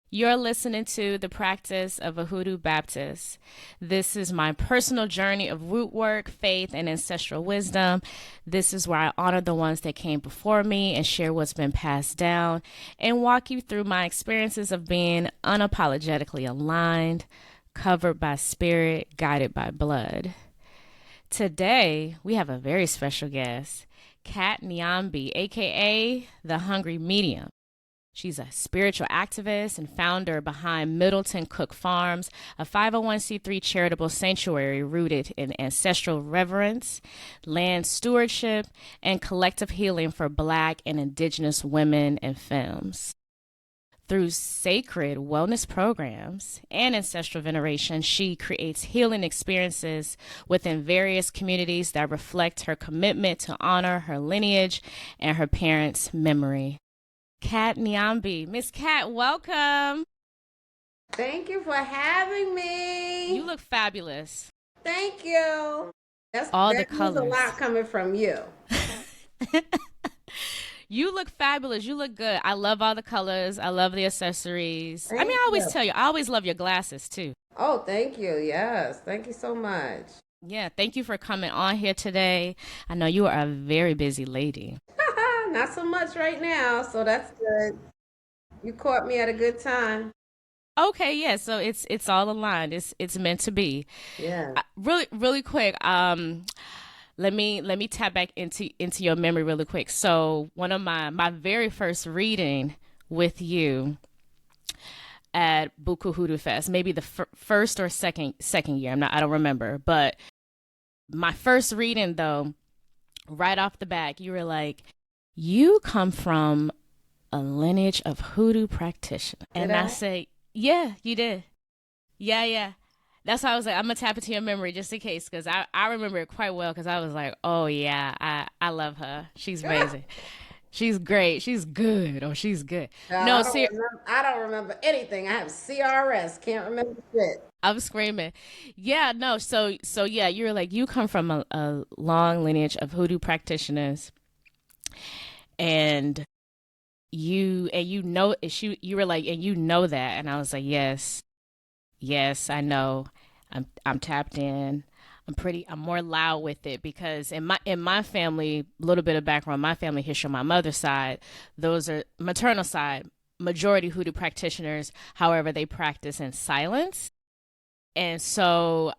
You're listening to the practice of a Hoodoo Baptist. This is my personal journey of root work, faith, and ancestral wisdom. This is where I honor the ones that came before me and share what's been passed down and walk you through my experiences of being unapologetically aligned, covered by spirit, guided by blood. Today, we have a very special guest, Kat Niambi, aka the Hungry Medium. She's a spiritual activist and founder behind Middleton Cook Farms, a 501c3 charitable sanctuary rooted in ancestral reverence, land stewardship, and collective healing for Black and Indigenous women and femmes. Through sacred wellness programs and ancestral veneration, she creates healing experiences within various communities that reflect her commitment to honor her lineage and her parents' memory. Kat Niambi. Miss Kat, welcome. Thank you for having me. You look fabulous. Thank you. All the That means a colors. lot coming from you. You look fabulous. You look good. I love all the colors. I love the accessories. I Thank always you. tell you, I always love your glasses too. Oh, thank you. Yes. Thank you so much. Yeah, thank you for coming on here today. I know you are a very busy lady. Not so much right now, so that's good. You caught me at a good time. Okay, yeah, so it's all aligned. It's meant to be. Yeah. Really quick. Let me tap back into your memory really quick. So one of my very first reading with you at Buku Hoodoo Fest, maybe the first or second year. I don't remember, but my first reading though, right off the back, you were like, "You come from a lineage of hoodoo practitioners," Did and I I? say, "Yeah, you did. Yeah, yeah." That's why I was like, I'm gonna tap into your memory just in case, because I remember it quite well. Because I was like, oh yeah, I love her. She's amazing. She's great. She's good. Oh, she's good. Child, No, see, I don't remember anything. I have CRS. Can't remember shit. I'm screaming. Yeah, no. So yeah, you're like, you come from a long lineage of hoodoo practitioners, and you know, you were like, and you know that, and I was like, yes, yes, I know. I'm tapped in. I'm more loud with it because in my family, a little bit of background, my family history on my mother's side, those are maternal side, majority hoodoo practitioners. However, they practice in silence. And so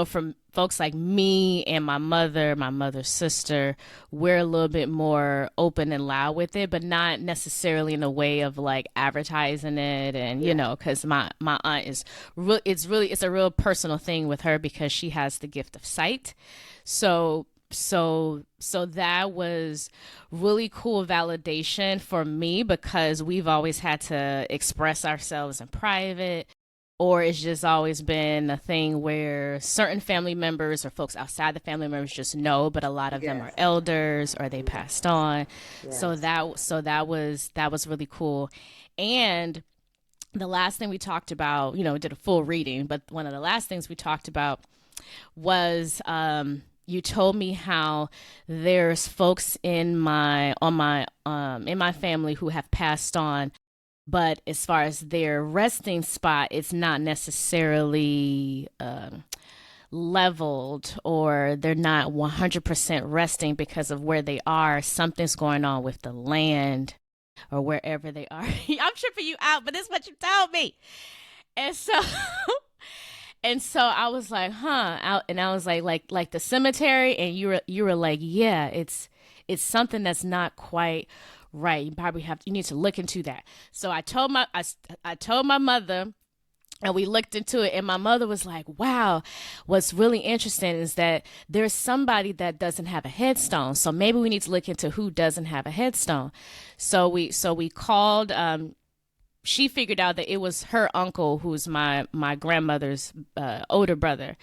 from folks like me and my mother's sister, we're a little bit more open and loud with it, but not necessarily in a way of like advertising it. And Yeah. because my aunt is it's a real personal thing with her because she has the gift of sight. So that was really cool validation for me because we've always had to express ourselves in private, or it's just always been a thing where certain family members or folks outside the family members just know, but a lot of them are Yes. elders or they passed on. So Yes. that was really cool. And the last thing we talked about, we did a full reading, but one of the last things we talked about was you told me how there's folks in my family who have passed on, but as far as their resting spot, it's not necessarily leveled, or they're not 100% resting because of where they are. Something's going on with the land or wherever they are. I'm tripping you out, but this is what you told me. And so and so I was like, and I was like the cemetery, and you were like, yeah, it's something that's not quite right. You need to look into that. So I told my mother, and we looked into it, and my mother was like, wow, what's really interesting is that there's somebody that doesn't have a headstone, so maybe we need to look into who doesn't have a headstone. So we called. She figured out that it was her uncle, who's my grandmother's older brother,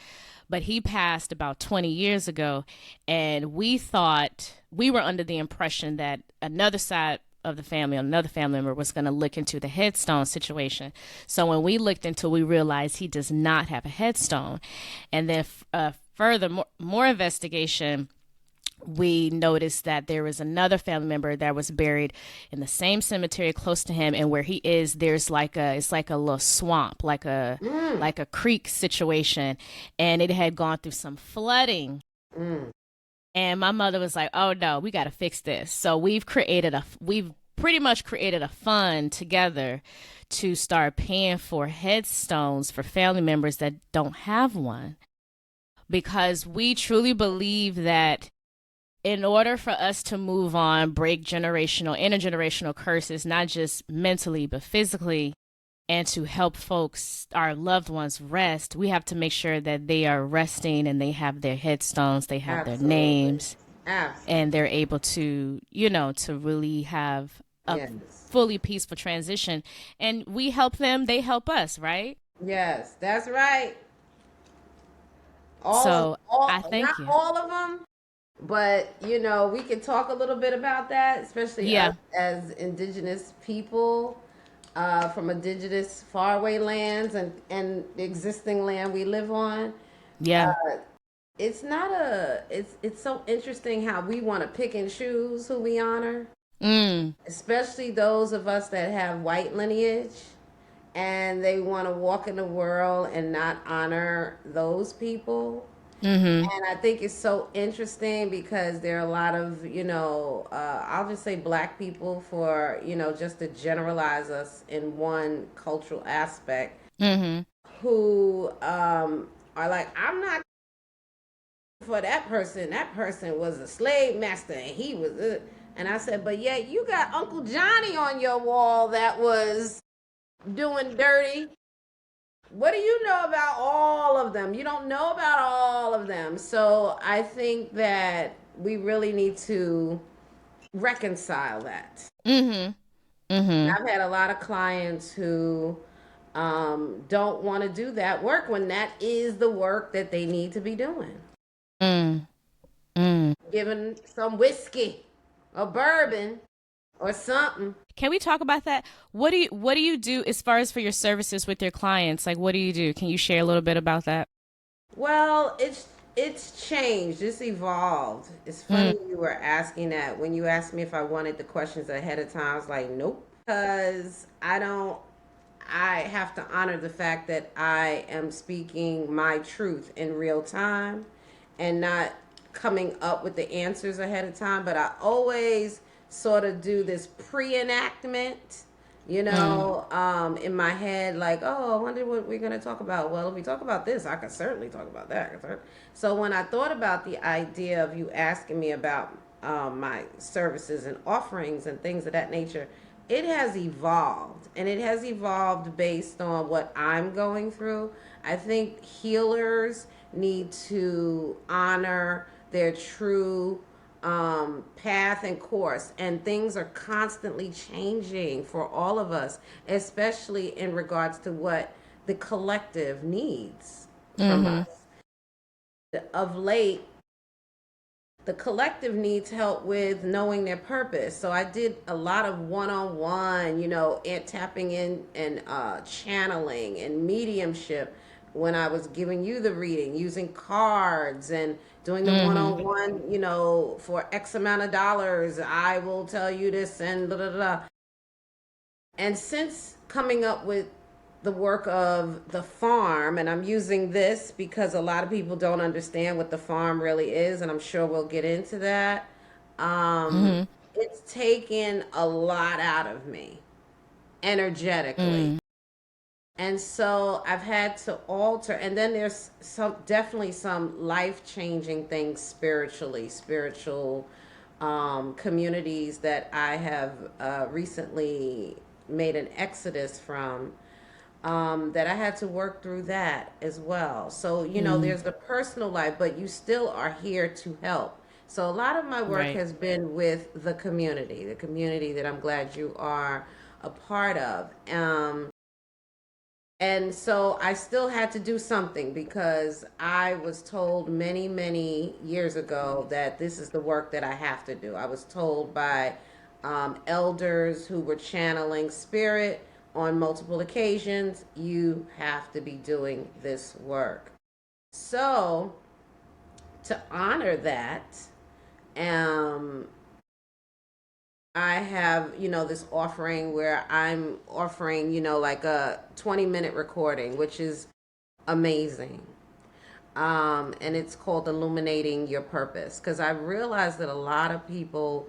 but he passed about 20 years ago, and we were under the impression that another side of the family, another family member, was going to look into the headstone situation. So when we looked into it, we realized he does not have a headstone. And then further, more investigation, we noticed that there was another family member that was buried in the same cemetery close to him, and where he is, there's like a it's like a little swamp, Mm, like a creek situation, and it had gone through some flooding. mm. And my mother was like, "Oh no, we got to fix this." So we've pretty much created a fund together to start paying for headstones for family members that don't have one, because we truly believe that in order for us to move on, break generational, intergenerational curses, not just mentally, but physically, and to help folks, our loved ones, rest, we have to make sure that they are resting and they have their headstones, they have their Absolutely. names, and Absolutely. they're able to, to really have a Yes. fully peaceful transition. And we help them, they help us, right? Yes, that's right. So I Not thank you. all of them, but we can talk a little bit about that, especially us Yeah, as indigenous people from indigenous faraway lands and the existing land we live on. yeah. Uh, it's not a. It's so interesting how we want to pick and choose who we honor, Mm, especially those of us that have white lineage, and they want to walk in the world and not honor those people. mm-hmm. And I think it's so interesting because there are a lot of, I'll just say black people for, just to generalize us in one cultural aspect, Mm-hmm. who are like, I'm not for that person. That person was a slave master and he was, and I said, but yet you got Uncle Johnny on your wall that was doing dirty. What do you know about all of them? You don't know about all of them. So I think that we really need to reconcile that. Mm-hmm. And Mm-hmm. I've had a lot of clients who don't want to do that work when that is the work that they need to be doing. Mm, mm. Giving some whiskey or bourbon or something. Can we talk about that? What do you do as far as for your services with your clients? Like what do you do? Can you share a little bit about that? Well, it's changed. It's evolved. It's Mm, funny you were asking that. When you asked me if I wanted the questions ahead of time, I was like, nope. Because I don't, I have to honor the fact that I am speaking my truth in real time and not coming up with the answers ahead of time. But I always sort of do this pre enactment, mm, in my head, like, oh, I wonder what we're going to talk about. Well, if we talk about this, I could certainly talk about that. So when I thought about the idea of you asking me about my services and offerings and things of that nature, it has evolved, and it has evolved based on what I'm going through. I think healers need to honor their true path and course, and things are constantly changing for all of us, especially in regards to what the collective needs from mm-hmm. us. Of late, the collective needs help with knowing their purpose. So I did a lot of one-on-one, and tapping in and channeling and mediumship when I was giving you the reading, using cards and doing the Mm-hmm. one-on-one, for X amount of dollars. I will tell you this and da da da. And since coming up with the work of the farm, and I'm using this because a lot of people don't understand what the farm really is, and I'm sure we'll get into that. Um, Mm-hmm. it's taken a lot out of me energetically. Mm, And so I've had to alter, and then there's definitely some life changing things spiritually, spiritual communities that I have recently made an exodus from, that I had to work through that as well. So, mm. there's the personal life, but you still are here to help. So, a lot of my work Right. has been with the community that I'm glad you are a part of. And so I still had to do something because I was told many, many years ago that this is the work that I have to do. I was told by elders who were channeling spirit on multiple occasions, you have to be doing this work. So, to honor that, Um, I have, this offering where I'm offering, like a 20-minute recording, which is amazing. And it's called Illuminating Your Purpose, because I realized that a lot of people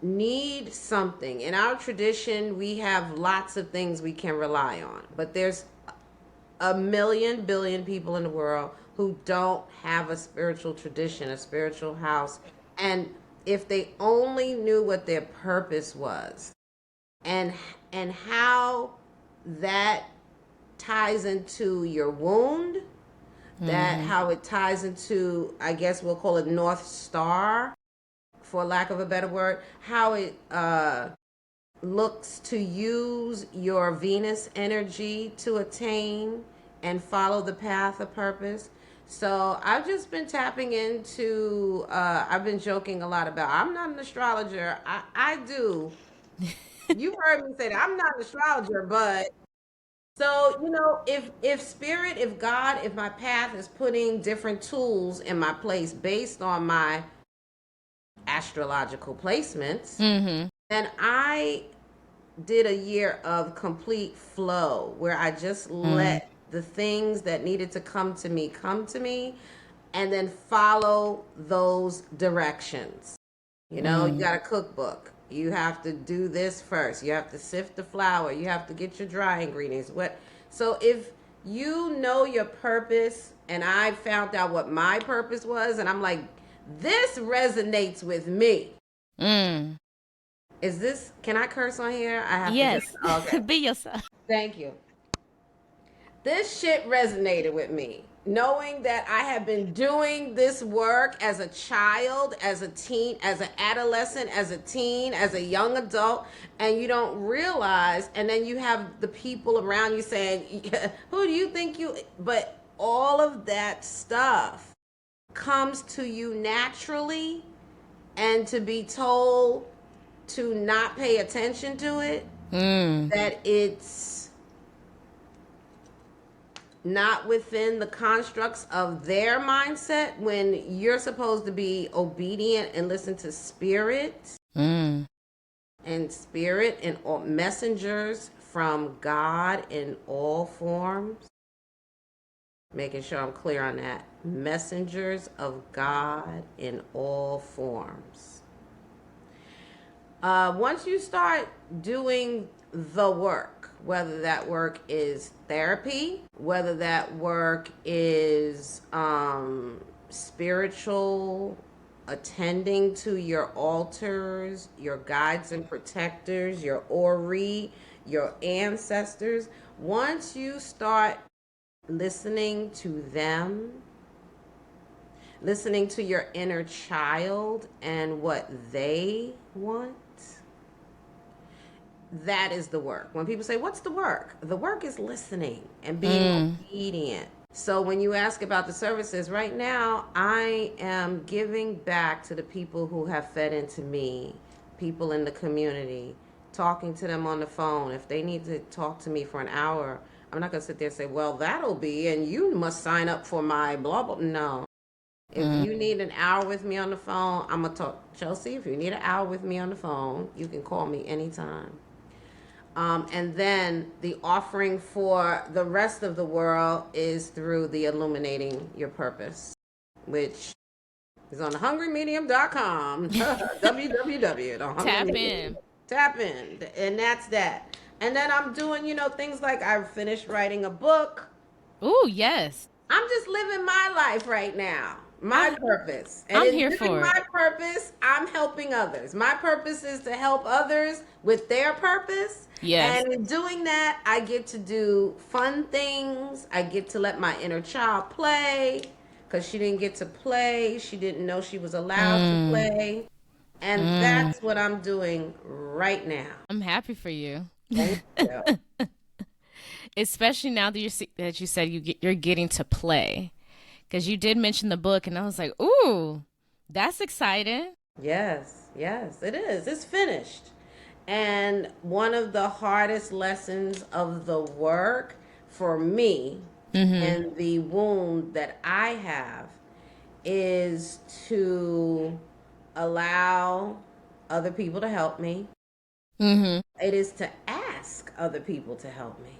need something. In our tradition, we have lots of things we can rely on, but there's a million billion people in the world who don't have a spiritual tradition, a spiritual house. And if they only knew what their purpose was, and how that ties into your wound, that how it ties into, I guess we'll call it North Star, for lack of a better word, how it looks to use your Venus energy to attain and follow the path of purpose. So I've just been tapping into, I've been joking a lot about, I'm not an astrologer. I do. You heard me say that. I'm not an astrologer, but so, if spirit, if God, if my path is putting different tools in my place based on my astrological placements, then I did a year of complete flow where I just let the things that needed to come to me and then follow those directions. You got a cookbook. You have to do this first. You have to sift the flour. You have to get your dry ingredients. So if you know your purpose, and I found out what my purpose was, and I'm like, this resonates with me. Is this, can I curse on here? I have Yes. to. Okay. Be yourself. Thank you. This shit resonated with me. Knowing that I have been doing this work as a child, as a teen, as an adolescent, as a teen, as a young adult, and you don't realize, and then you have the people around you saying, who do you think you, but all of that stuff comes to you naturally, and to be told to not pay attention to it, that it's not within the constructs of their mindset, when you're supposed to be obedient and listen to spirit, and spirit and all messengers from God in all forms. Making sure I'm clear on that. Messengers of God in all forms. Once you start doing the work, whether that work is therapy, whether that work is spiritual, attending to your altars, your guides and protectors, your Ori, your ancestors, once you start listening to them, listening to your inner child and what they want, that is the work. When people say, what's the work? The work is listening and being obedient. So when you ask about the services, right now, I am giving back to the people who have fed into me, people in the community, talking to them on the phone. If they need to talk to me for an hour, I'm not going to sit there and say, well, that'll be, and you must sign up for my blah, blah. No. If you need an hour with me on the phone, I'm going to talk. Chelsea, if you need an hour with me on the phone, you can call me anytime. And then the offering for the rest of the world is through the Illuminating Your Purpose, which is on thehungrymedium.com. www. Tap in. Tap in. And that's that. And then I'm doing, things like I've finished writing a book. Ooh, yes. I'm just living my life right now. My purpose. And I'm here for it. My purpose, I'm helping others. My purpose is to help others with their purpose. Yes. And in doing that, I get to do fun things. I get to let my inner child play, because she didn't get to play. She didn't know she was allowed to play. And that's what I'm doing right now. I'm happy for you. Thank you. Especially now that you said you're getting to play. Because you did mention the book, and I was like, ooh, that's exciting. Yes, it is. It's finished. And one of the hardest lessons of the work for me, and the wound that I have, is to allow other people to help me. Mm-hmm. It is to ask other people to help me.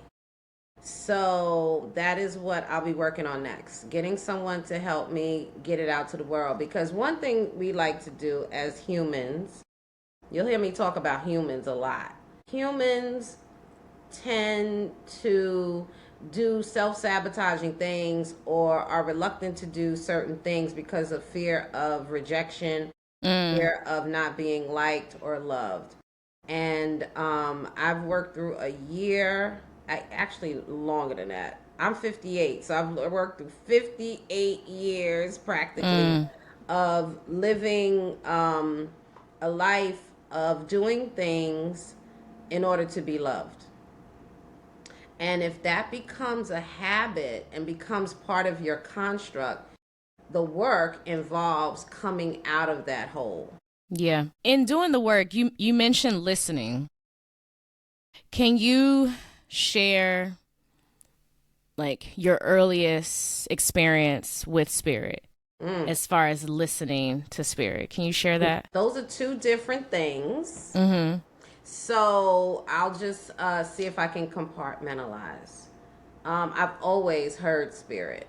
So that is what I'll be working on next. Getting someone to help me get it out to the world. Because one thing we like to do as humans, you'll hear me talk about humans a lot. Humans tend to do self-sabotaging things or are reluctant to do certain things because of fear of rejection, fear of not being liked or loved. And I've worked through a year, actually longer than that. I'm 58, so I've worked through 58 years practically of living a life of doing things in order to be loved. And if that becomes a habit and becomes part of your construct, the work involves coming out of that hole. Yeah. In doing the work, you mentioned listening. Can you share like your earliest experience with spirit as far as listening to spirit? Can you share that? Those are two different things. Mm-hmm. So I'll just see if I can compartmentalize. I've always heard spirit,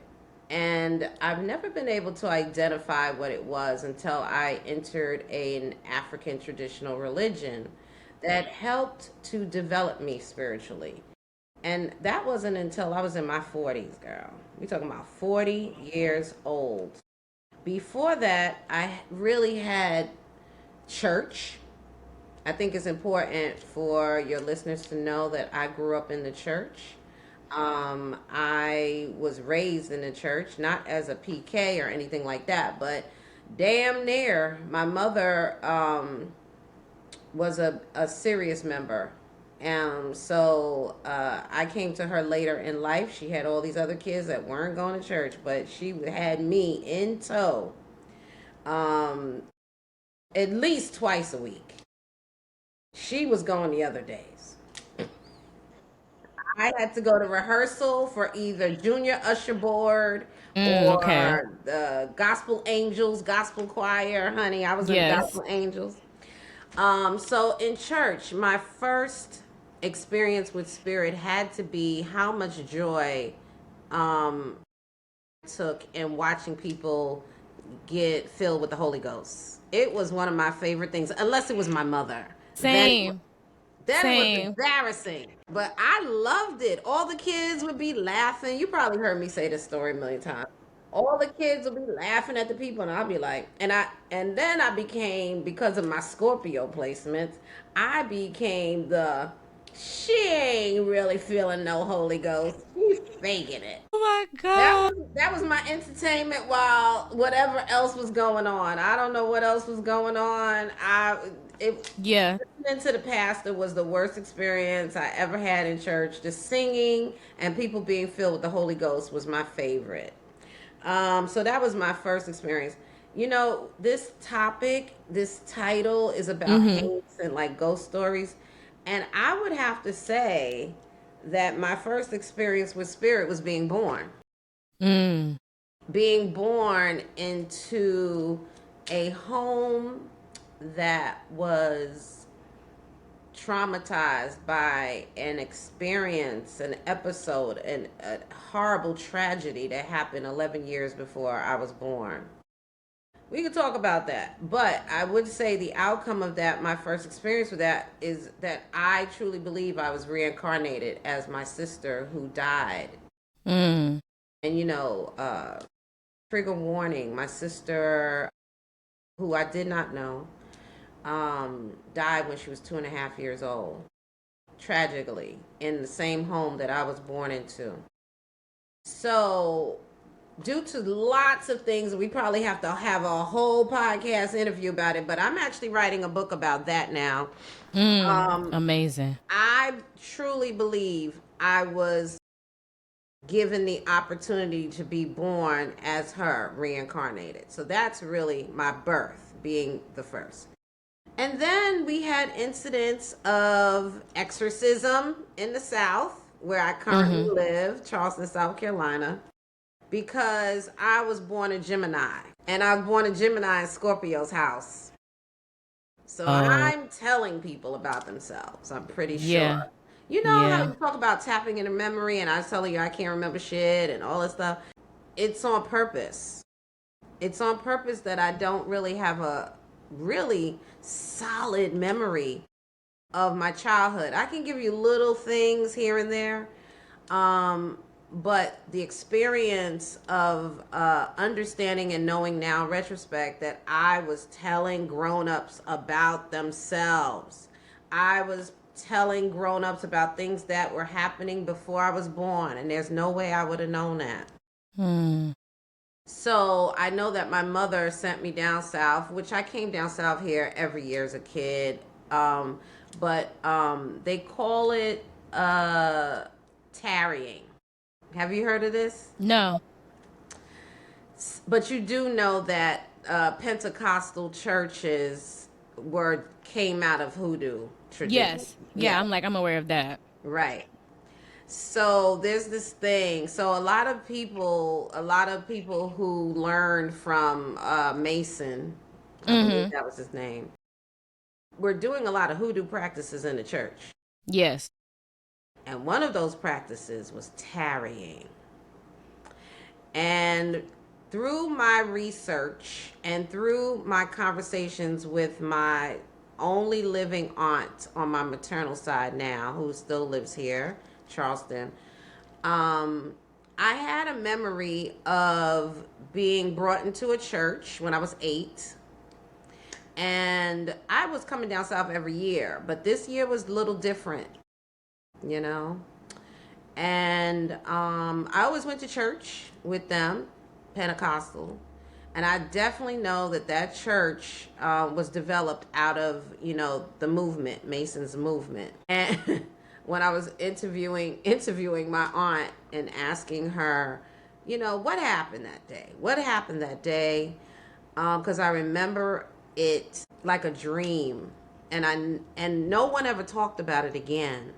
and I've never been able to identify what it was until I entered an African traditional religion that helped to develop me spiritually. And that wasn't until I was in my 40s, girl. We're talking about 40 years old. Before that, I really had church. I think it's important for your listeners to know that I grew up in the church. I was raised in the church, not as a PK or anything like that, but damn near. My mother was a serious member. So I came to her later in life. She had all these other kids that weren't going to church, but she had me in tow at least twice a week. She was going the other days. I had to go to rehearsal for either junior usher board Okay. or the gospel angels, gospel choir. Honey, I was in the Yes. gospel angels. So in church, my first experience with spirit had to be how much joy took in watching people get filled with the Holy Ghost. It was one of my favorite things, unless it was my mother. Same. Then it was Same. embarrassing, but I loved it. All the kids would be laughing. You probably heard me say this story a million times. All the kids would be laughing at the people, and I'd be like, and then I became, because of my Scorpio placements, I became the she ain't really feeling no Holy Ghost. She's faking it. Oh my That God. was that was my entertainment while whatever else was going on. I don't know what else was going on. It Yeah. Listening to the pastor was the worst experience I ever had in church. The singing and people being filled with the Holy Ghost was my favorite. So that was my first experience. You know, this topic, this title is about haints and like ghost stories. And I would have to say that my first experience with spirit was being born. Mm. Being born into a home that was traumatized by an experience, an episode, and a horrible tragedy that happened 11 years before I was born. We could talk about that, but I would say the outcome of that, my first experience with that, is that I truly believe I was reincarnated as my sister who died. Mm. And trigger warning, my sister, who I did not know, died when she was 2.5 years old, tragically, in the same home that I was born into. So, due to lots of things, we probably have to have a whole podcast interview about it, but I'm actually writing a book about that now. Amazing. I truly believe I was given the opportunity to be born as her, reincarnated. So that's really my birth being the first. And then we had incidents of exorcism in the South, where I currently live, Charleston, South Carolina, because I was born a Gemini. And I was born a Gemini in Scorpio's house. So Oh, I'm telling people about themselves. I'm pretty yeah. sure. You know how Yeah. you talk about tapping into memory and I was telling you I can't remember shit and all this stuff? It's on purpose. It's on purpose that I don't really have a really solid memory of my childhood. I can give you little things here and there, um, but the experience of understanding and knowing now in retrospect that I was telling grown-ups about themselves. I was telling grown-ups about things that were happening before I was born, and there's no way I would have known that. Hmm. So I know that my mother sent me down south, which I came down south here every year as a kid. Um, but they call it tarrying. Have you heard of this? No. But you do know that Pentecostal churches came out of hoodoo tradition. Yes. Yeah, Yeah, I'm aware of that. right. So there's this thing. So a lot of people who learned from Mason, I believe Mm-hmm. that was his name, were doing a lot of hoodoo practices in the church. Yes. And one of those practices was tarrying. And through my research and through my conversations with my only living aunt on my maternal side now, who still lives here, Charleston, um, I had a memory of being brought into a church when I was 8. And I was coming down south every year, but this year was a little different, you know? And I always went to church with them, Pentecostal. And I definitely know that that church was developed out of, the movement, Mason's movement. And when I was interviewing my aunt and asking her, what happened that day? What happened that day? Because I remember it like a dream, and no one ever talked about it again.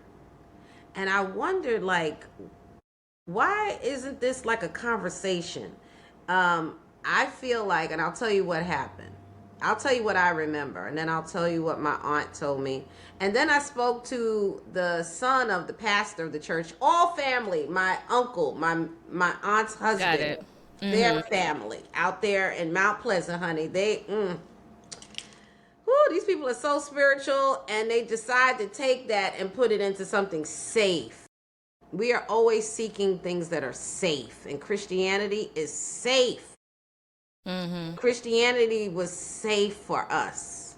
And I wondered, like, why isn't this like a conversation? I feel like, and I'll tell you what happened. I'll tell you what I remember, and then I'll tell you what my aunt told me. And then I spoke to the son of the pastor of the church, all family, my uncle, my aunt's Got husband, it. their Mm-hmm. family out there in Mount Pleasant, honey. These people are so spiritual, and they decide to take that and put it into something safe. We are always seeking things that are safe, and Christianity is safe. Mm-hmm. Christianity was safe for us.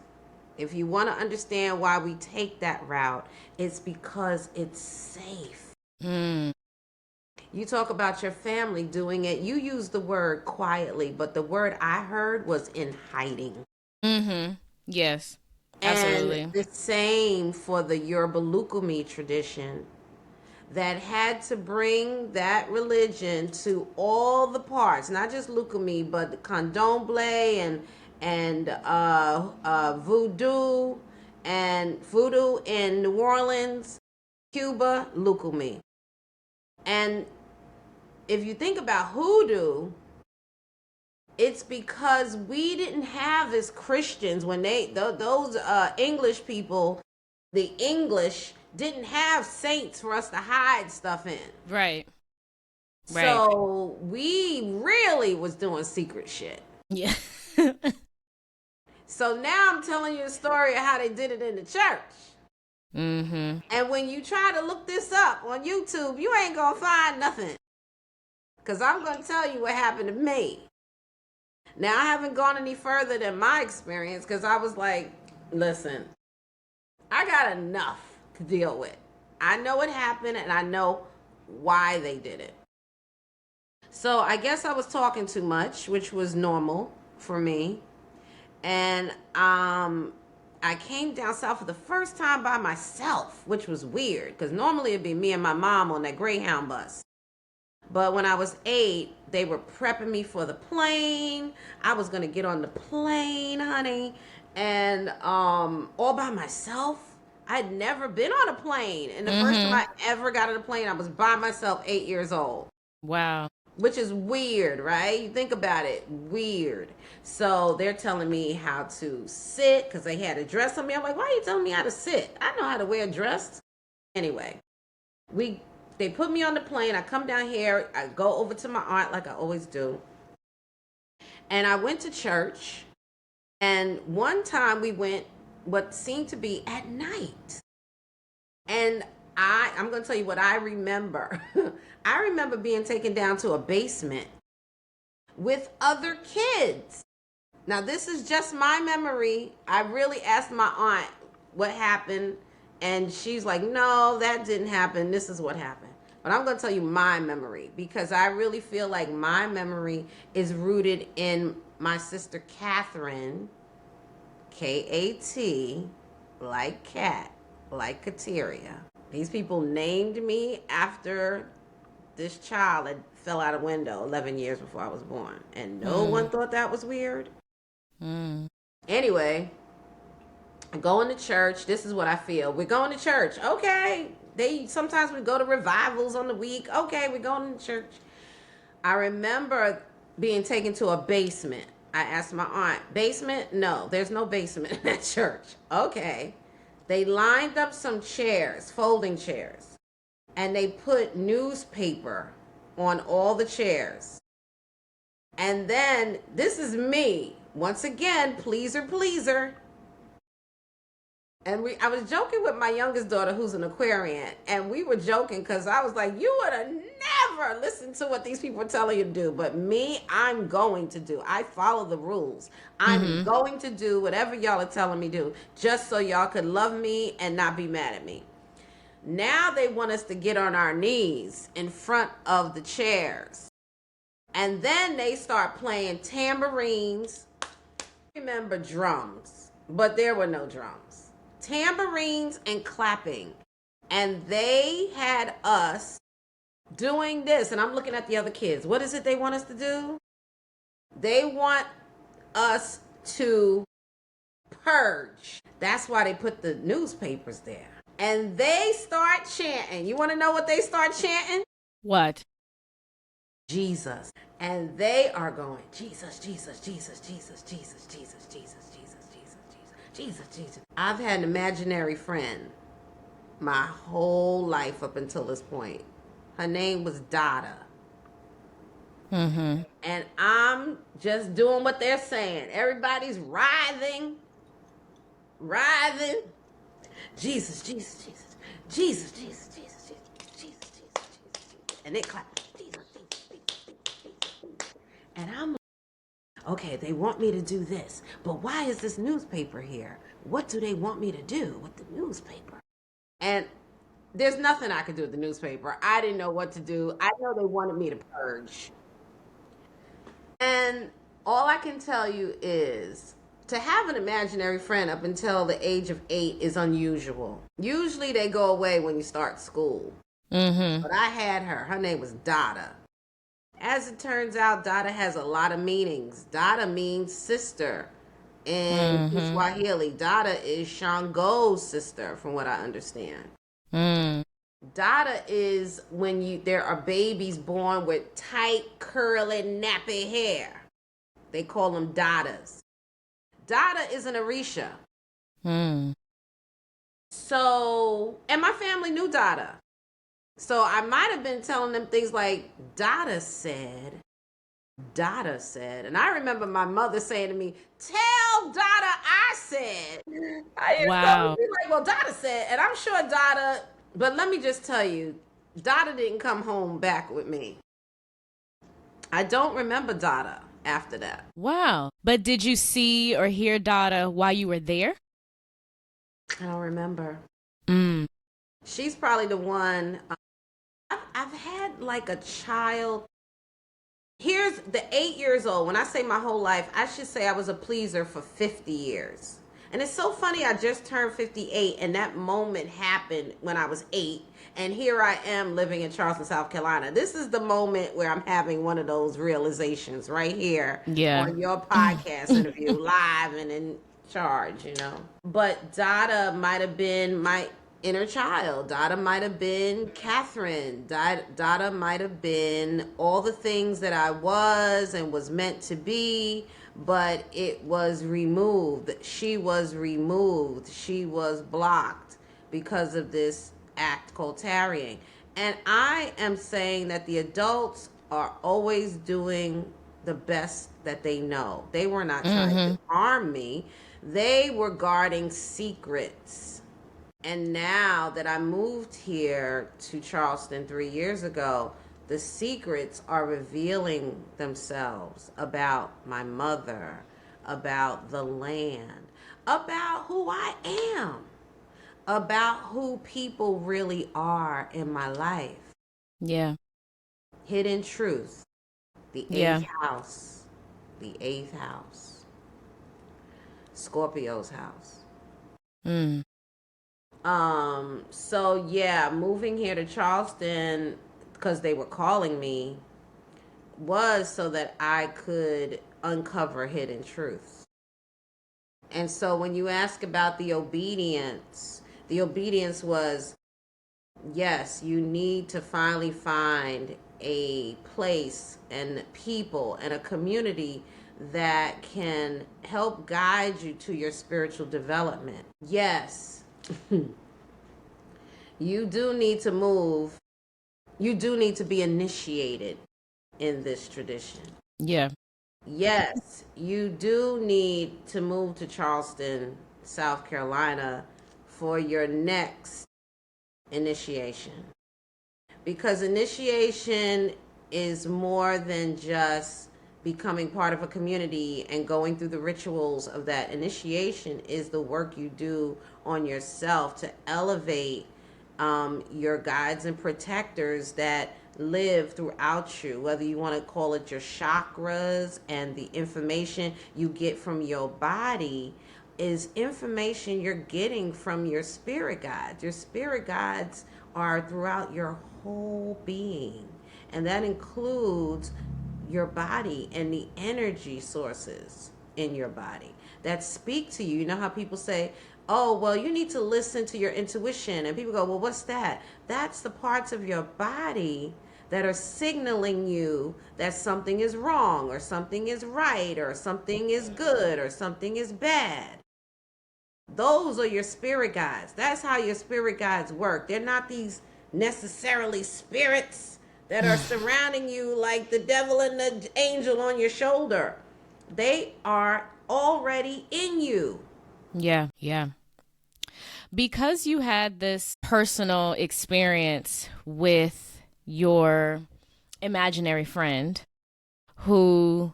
If you want to understand why we take that route, it's because it's safe. Mm. You talk about your family doing it. You use the word quietly, but the word I heard was in hiding. Mm-hmm. Yes. And Absolutely. the same for the Yoruba Lukumi tradition that had to bring that religion to all the parts, not just Lukumi, but Candomblé and voodoo in New Orleans, Cuba, Lukumi. And if you think about hoodoo, it's because we didn't have as Christians when those English people, the English didn't have saints for us to hide stuff in. Right. Right. So we really was doing secret shit. Yeah. So now I'm telling you a story of how they did it in the church. Mm-hmm. And when you try to look this up on YouTube, you ain't gonna find nothing. Because I'm gonna tell you what happened to me. Now, I haven't gone any further than my experience because I was like, listen, I got enough to deal with. I know what happened and I know why they did it. So I guess I was talking too much, which was normal for me. And I came down south for the first time by myself, which was weird because normally it'd be me and my mom on that Greyhound bus. But when I was 8, they were prepping me for the plane. I was going to get on the plane, honey. And all by myself. I'd never been on a plane. And the first time Mm-hmm. I ever got on a plane, I was by myself, 8 years old. Wow. which is weird, right? You think about it, weird. So they're telling me how to sit because they had a dress on me. I'm like, why are you telling me how to sit? I know how to wear a dress. Anyway, they put me on the plane. I come down here. I go over to my aunt like I always do. And I went to church. And one time we went what seemed to be at night. And I'm going to tell you what I remember. I remember being taken down to a basement with other kids. Now, this is just my memory. I really asked my aunt what happened, and she's like, no, that didn't happen. This is what happened. But I'm going to tell you my memory, because I really feel like my memory is rooted in my sister Catherine, K-A-T, like Kat, like Kateria. These people named me after this child that fell out a window 11 years before I was born. And no one thought that was weird. Anyway, I go into church. This is what I feel. We're going to church. Okay. Sometimes we go to revivals on the week. Okay, we're going to church. I remember being taken to a basement. I asked my aunt, basement? No, there's no basement in that church. Okay. They lined up some chairs, folding chairs, and they put newspaper on all the chairs. And then, this is me, once again, pleaser. And I was joking with my youngest daughter, who's an Aquarian, and we were joking because I was like, you would have never listened to what these people are telling you to do. But me, I'm going to do. I follow the rules. I'm going to do whatever y'all are telling me to do, just so y'all could love me and not be mad at me. Now they want us to get on our knees in front of the chairs. And then they start playing tambourines. I remember drums, but there were no drums. Tambourines and clapping. And they had us doing this. And I'm looking at the other kids. What is it they want us to do? They want us to purge. That's why they put the newspapers there. And they start chanting. You want to know what they start chanting? What? Jesus. And they are going, Jesus, Jesus, Jesus, Jesus, Jesus, Jesus, Jesus, Jesus, Jesus, Jesus, Jesus. I've had an imaginary friend my whole life up until this point. Her name was Dada. And I'm just doing what they're saying. Everybody's writhing. Jesus, Jesus, Jesus, Jesus, Jesus, Jesus, Jesus, Jesus, Jesus, Jesus. And they clap. Jesus, Jesus, Jesus, Jesus. And I'm like, okay, they want me to do this, but why is this newspaper here? What do they want me to do with the newspaper? And there's nothing I could do with the newspaper. I didn't know what to do. I know they wanted me to purge. And all I can tell you is to have an imaginary friend up until the age of 8 is unusual. Usually they go away when you start school. But I had her. Her name was Dada. As it turns out, Dada has a lot of meanings. Dada means sister in Swahili. Dada is Shango's sister, from what I understand. Dada is when there are babies born with tight, curly, nappy hair. They call them Dadas. Dada is an Orisha. So, and my family knew Dada. So I might have been telling them things like, Dada said. And I remember my mother saying to me, tell Dada I said. I used to be like, well, Dada said. And I'm sure Dada, but let me just tell you, Dada didn't come home back with me. I don't remember Dada after that. Wow. But did you see or hear Dada while you were there? I don't remember. She's probably the one. I've had like a child. Here's the 8 years old. When I say my whole life, I should say I was a pleaser for 50 years. And it's so funny, I just turned 58, and that moment happened when I was 8. And here I am living in Charleston, South Carolina. This is the moment where I'm having one of those realizations right here on your podcast interview, live and in charge, you know. But Dada might have been inner child. Dada might have been Catherine. Dada might have been all the things that I was and was meant to be, but it was removed. She was removed. She was blocked because of this act called tarrying. And I am saying that the adults are always doing the best that they know. They were not trying to harm me. They were guarding secrets. And now that I moved here to Charleston 3 years ago, the secrets are revealing themselves about my mother, about the land, about who I am, about who people really are in my life. Yeah. Hidden truth. The Yeah. eighth house. The eighth house. Scorpio's house. Mm. So yeah, moving here to Charleston because they were calling me was so that I could uncover hidden truths. And so when you ask about the obedience was, yes, you need to finally find a place and people and a community that can help guide you to your spiritual development. Yes. You do need to move. You do need to be initiated in this tradition. Yeah. Yes, you do need to move to Charleston, South Carolina for your next initiation. Because initiation is more than just becoming part of a community and going through the rituals of that. Initiation is the work you do on yourself to elevate your guides and protectors that live throughout you, whether you want to call it your chakras, and the information you get from your body is information you're getting from your spirit guides. Your spirit guides are throughout your whole being, and that includes your body and the energy sources in your body that speak to you. You know how people say, oh, well, you need to listen to your intuition. And people go, well, what's that? That's the parts of your body that are signaling you that something is wrong, or something is right, or something is good, or something is bad. Those are your spirit guides. That's how your spirit guides work. They're not these necessarily spirits that are surrounding you like the devil and the angel on your shoulder. They are already in you. Yeah. Yeah. Because you had this personal experience with your imaginary friend who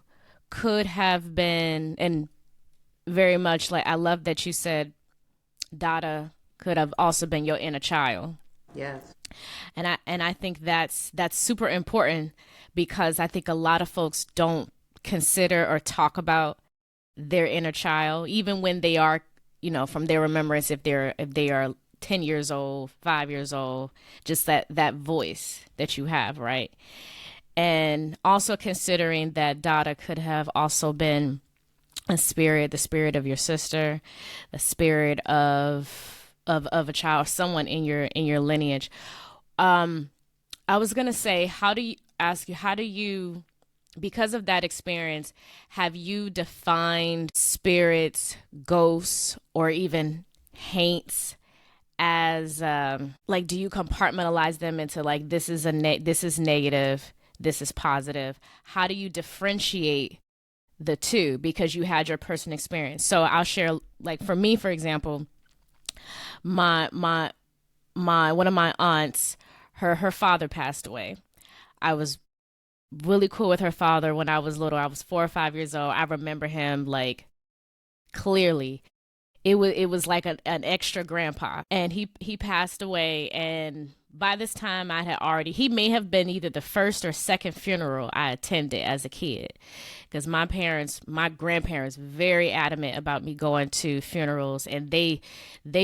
could have been, and very much like, I love that you said Dada could have also been your inner child. Yes. And I think that's super important, because I think a lot of folks don't consider or talk about their inner child, even when they are, from their remembrance, if they are 10 years old, 5 years old, just that voice that you have, right? And also considering that Dada could have also been a spirit, the spirit of your sister, the spirit of a child, someone in your lineage. I was gonna say, how do you, because of that experience, have you defined spirits, ghosts, or even haints as like, do you compartmentalize them into like, this is this is negative, this is positive? How do you differentiate the two, because you had your personal experience? So I'll share, like, for me, for example, my one of my aunts, her father passed away. I was really cool with her father when I was little. I was 4 or 5 years old. I remember him like clearly. It was like an extra grandpa, and he passed away. And by this time, he may have been either the first or second funeral I attended as a kid, because my grandparents, very adamant about me going to funerals, and they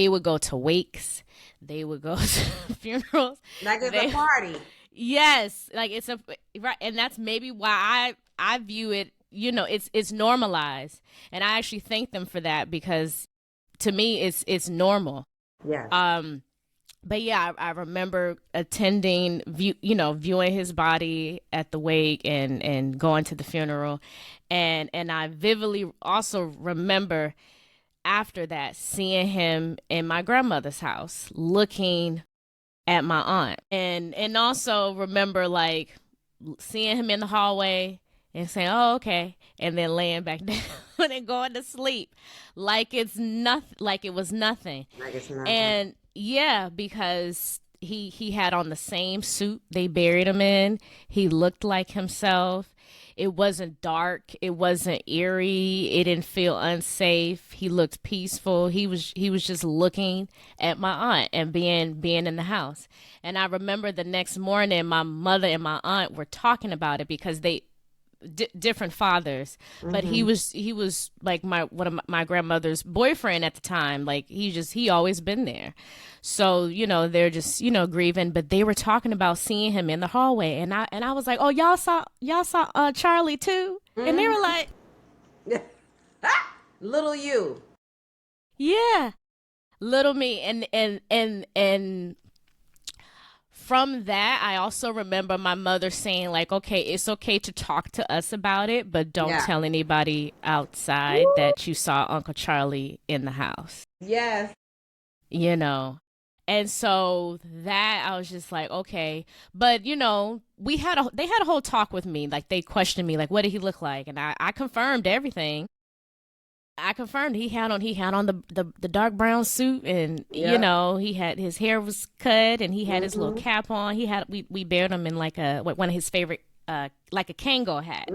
would go to wakes, they would go to funerals, Like it's a party. yes, like it's a right, and that's maybe why I view it. It's normalized, and I actually thank them for that, because to me it's normal. Yes. But yeah, I remember attending, viewing his body at the wake and going to the funeral, and I vividly also remember after that seeing him in my grandmother's house, looking at my aunt, and also remember like seeing him in the hallway and saying, "Oh, okay," and then laying back down and going to sleep, like it's nothing, like it was nothing. Like it's nothing. And yeah, because he had on the same suit they buried him in. He looked like himself. It wasn't dark. It wasn't eerie. It didn't feel unsafe. He looked peaceful. He was just looking at my aunt and being in the house. And I remember the next morning, my mother and my aunt were talking about it because they different fathers, but he was like my one of my grandmother's boyfriend at the time. Like he always been there. So they're just grieving, but they were talking about seeing him in the hallway, and I was like, oh, y'all saw Charlie too, and they were like, Little you. yeah, little me, and from that, I also remember my mother saying, like, okay, it's okay to talk to us about it, but don't Yeah. tell anybody outside that you saw Uncle Charlie in the house, Yes. you know? And so that I was just like, okay. But, they had a whole talk with me. Like, they questioned me, like, what did he look like? And I confirmed everything. I confirmed he had on the dark brown suit, and Yeah. he had his hair was cut, and he had his little cap on. We buried him in like one of his favorite like a Kango hat.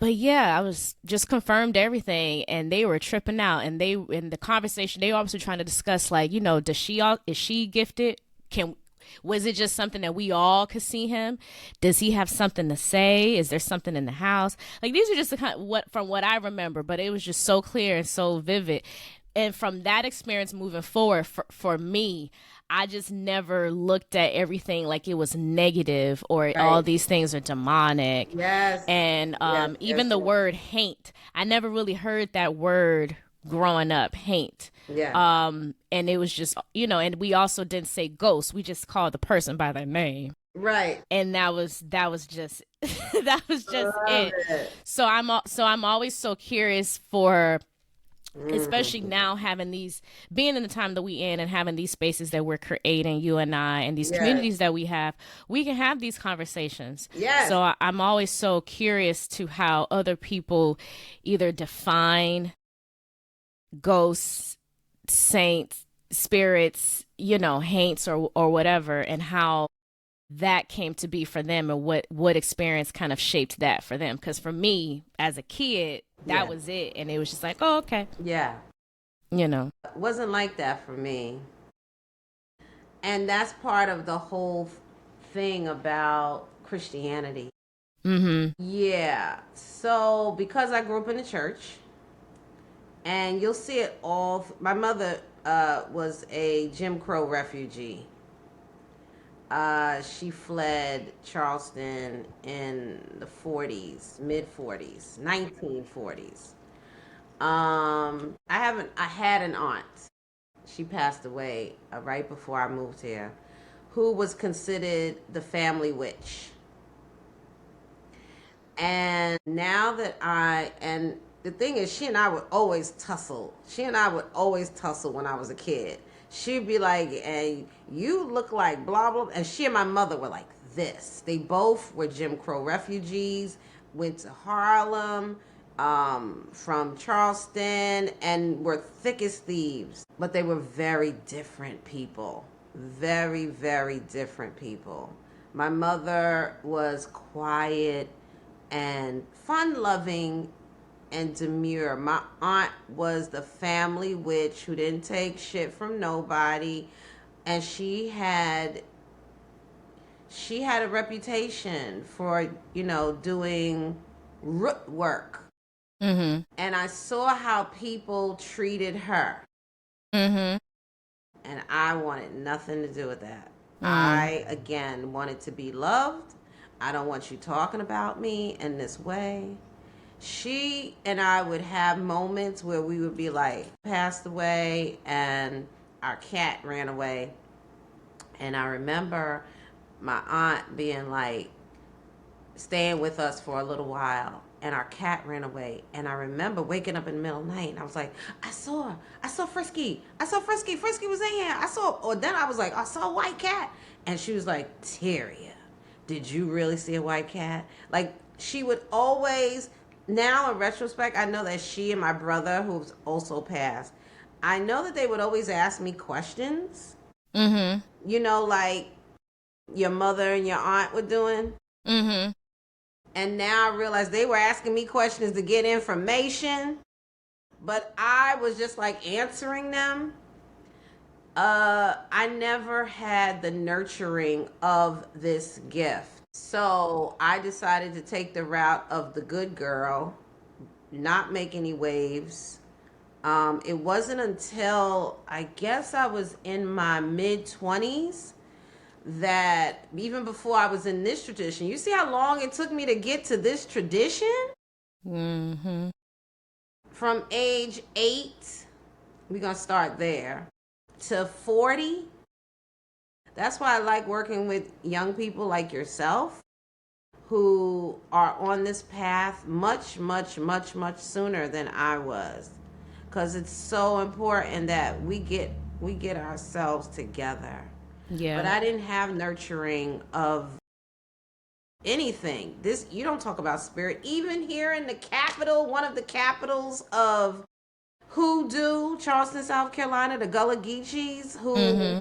But yeah, I was just confirmed everything, and they were tripping out, and they in the conversation they were obviously trying to discuss, like, is she gifted? Can Was it just something that we all could see him? Does he have something to say? Is there something in the house? Like, these are just the kind from what I remember, but it was just so clear and so vivid. And from that experience moving forward, for me, I just never looked at everything like it was negative or all Right. these things are demonic. Yes. And Yes. even Yes. the Yes. word haint, I never really heard that word growing up, haint. Yeah. And it was just, and we also didn't say ghost. We just called the person by their name. Right. And that was just that was just Love it. it. So I'm always so curious for, especially Mhm. now, being in the time that we in and having these spaces that we're creating, you and I, and these Yes. communities that we can have these conversations. Yes. So I'm always so curious to how other people either define ghosts, saints, spirits, haints, or whatever, and how that came to be for them, and what experience kind of shaped that for them. Because for me as a kid, that Yeah. was it, and it was just like, oh, okay. Yeah. It wasn't like that for me. And that's part of the whole thing about Christianity. Mm-hmm. Yeah. So, because I grew up in the church, and you'll see it all. My mother was a Jim Crow refugee. She fled Charleston in the 40s, mid 40s, 1940s. I had an aunt. She passed away right before I moved here, who was considered the family witch. And now that and the thing is, she and I would always tussle. She and I would always tussle when I was a kid. She'd be like, "And you look like blah blah." And she and my mother were like this. They both were Jim Crow refugees, went to Harlem, from Charleston, and were thick as thieves. But they were very different people. Very, very different people. My mother was quiet and fun loving and demure. My aunt was the family witch who didn't take shit from nobody, and she had a reputation for doing root work. Mm-hmm. And I saw how people treated her, Mm-hmm. and I wanted nothing to do with that. Mm. I again wanted to be loved. I don't want you talking about me in this way. She and I would have moments where we would be like, passed away, and our cat ran away. And I remember my aunt being like, staying with us for a little while, and our cat ran away. And I remember waking up in the middle of the night, and I was like, I saw Frisky. Frisky was in here. Or then I was like, I saw a white cat. And she was like, Teria, did you really see a white cat? Like, she would always, now in retrospect, I know that she and my brother, who's also passed, I know that they would always ask me questions, Mm-hmm. like your mother and your aunt were doing. Mm-hmm. And now I realize they were asking me questions to get information, but I was just like answering them. I never had the nurturing of this gift. So I decided to take the route of the good girl, not make any waves. It wasn't until I guess I was in my mid-20s that even before I was in this tradition, you see how long it took me to get to this tradition? Mm-hmm. From age 8, we're going to start there, to 40. That's why I like working with young people like yourself who are on this path much, much, much, much sooner than I was. Because it's so important that we get ourselves together. Yeah. But I didn't have nurturing of anything. This, you don't talk about spirit. Even here in the capital, one of the capitals of Hoodoo, Charleston, South Carolina, the Gullah Geechees, who Mm-hmm.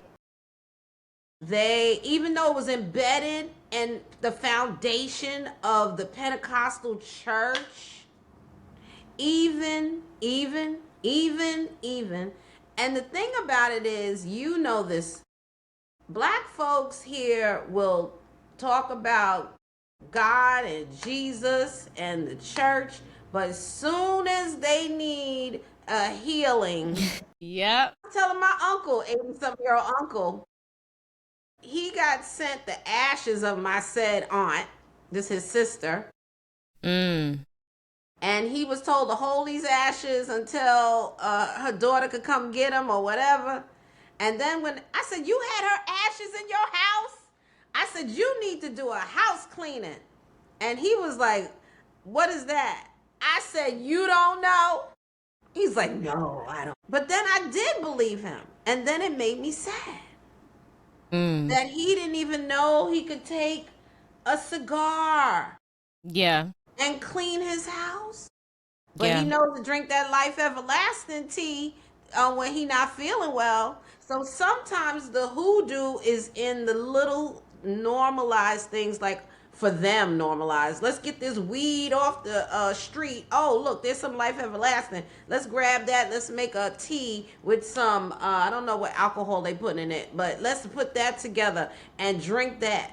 they, even though it was embedded in the foundation of the Pentecostal church, even, and the thing about it is, this, Black folks here will talk about God and Jesus and the church, but as soon as they need a healing, Yep. I'm telling my uncle, 80-something-year-old uncle, he got sent the ashes of my said aunt, this his sister, Mm. and he was told to hold these ashes until her daughter could come get them or whatever. And then when I said, you had her ashes in your house? I said, you need to do a house cleaning. And he was like, what is that? I said, you don't know? He's like, no, I don't. But then I did believe him. And then it made me sad Mm. that he didn't even know he could take a cigar Yeah. and clean his house. But he Yeah. knows to drink that life everlasting tea when he not feeling well. So sometimes the hoodoo is in the little normalized things, like for them normalized. Let's get this weed off the street. Oh, look, there's some life everlasting. Let's grab that. Let's make a tea with some, I don't know what alcohol they put in it, but let's put that together and drink that.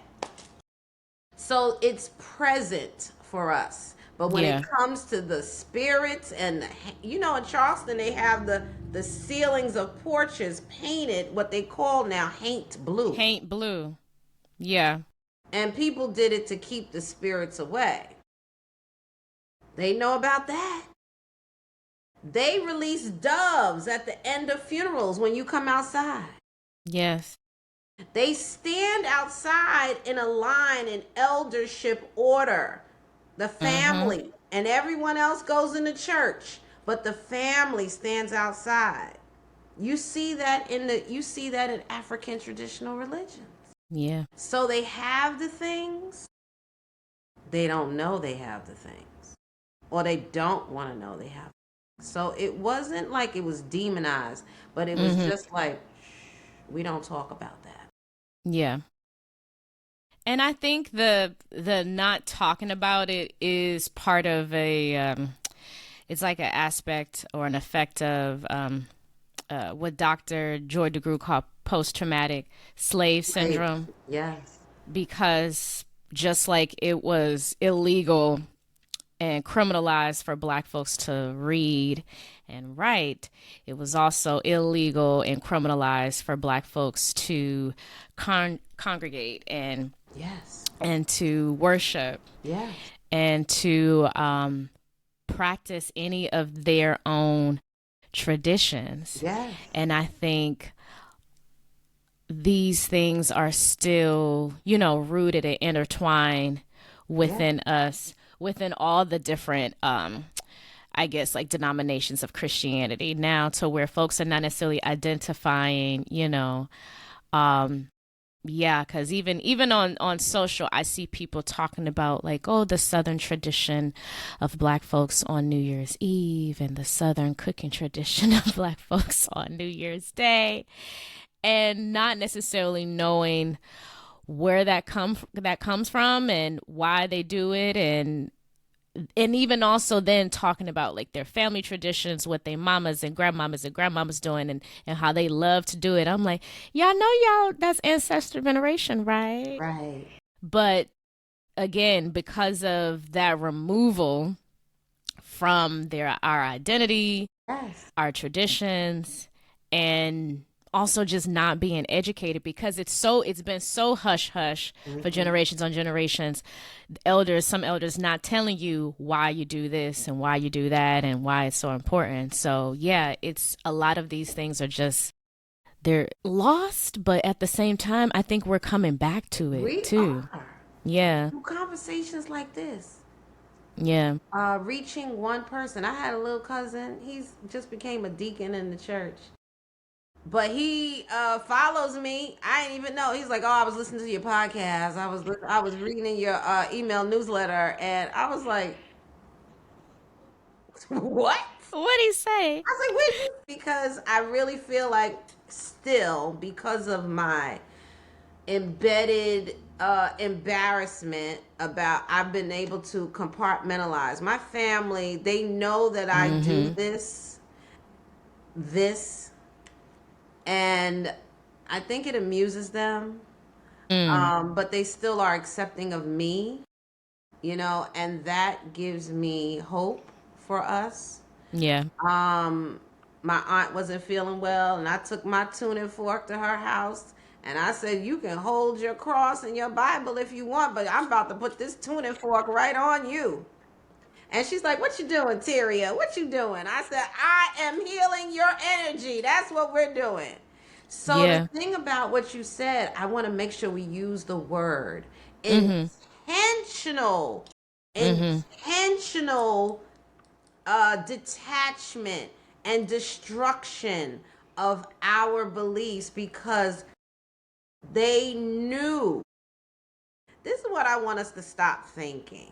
So it's present for us. But when Yeah. it comes to the spirits and, in Charleston, they have the ceilings of porches painted what they call now Haint blue. Haint blue. Yeah. And people did it to keep the spirits away. They know about that. They release doves at the end of funerals when you come outside. Yes. They stand outside in a line in eldership order. The family and everyone else goes into church, but the family stands outside. You see that in African traditional religions. Yeah. So they have the things. They don't know they have the things. Or they don't want to know they have. So it wasn't like it was demonized, but it was just like, we don't talk about that. Yeah. And I think the not talking about it is part of it's like an aspect or an effect of what Dr. Joy DeGruy called post-traumatic slave syndrome. Yes. Because just like it was illegal and criminalized for Black folks to read and write, it was also illegal and criminalized for Black folks to congregate and Yes. and to worship Yes. and to practice any of their own traditions. Yes. And I think these things are still, rooted and intertwined Yeah. within us, within all the different, I guess, like denominations of Christianity now, to where folks are not necessarily identifying, yeah, because even on social, I see people talking about like, oh, the Southern tradition of Black folks on New Year's Eve and the Southern cooking tradition of Black folks on New Year's Day, and not necessarily knowing where that comes from and why they do it, and even also then talking about like their family traditions, what their mamas and grandmamas doing, and how they love to do it. I'm like, y'all know, that's ancestor veneration, right? Right. But again, because of that removal from our identity, Yes. our traditions, and also just not being educated, because it's been so hush hush for Mm-hmm. generations on generations. Some elders not telling you why you do this and why you do that and why it's so important. So yeah, it's a lot of these things are just, they're lost, but at the same time I think we're coming back to it We too. are. Yeah. Through conversations like this. Yeah. Reaching one person. I had a little cousin. He's just became a deacon in the church. But he follows me. I didn't even know. He's like, "Oh, I was listening to your podcast. I was reading your email newsletter, and I was like, what?" What'd he say? I was like, "Wait," because I really feel like still because of my embedded embarrassment about I've been able to compartmentalize my family. They know that I do Mm-hmm. this, and I think it amuses them. Mm. But they still are accepting of me, and that gives me hope for us. Yeah. Um, my aunt wasn't feeling well, and I took my tuning fork to her house, and I said, "You can hold your cross and your Bible if you want, but I'm about to put this tuning fork right on you." And she's like, "What you doing, Tyria? What you doing?" I said, "I am healing your energy. That's what we're doing." So the Yeah. thing about what you said, I want to make sure we use the word Mm-hmm. intentional, Mm-hmm. intentional detachment and destruction of our beliefs, because they knew. This is what I want us to stop thinking,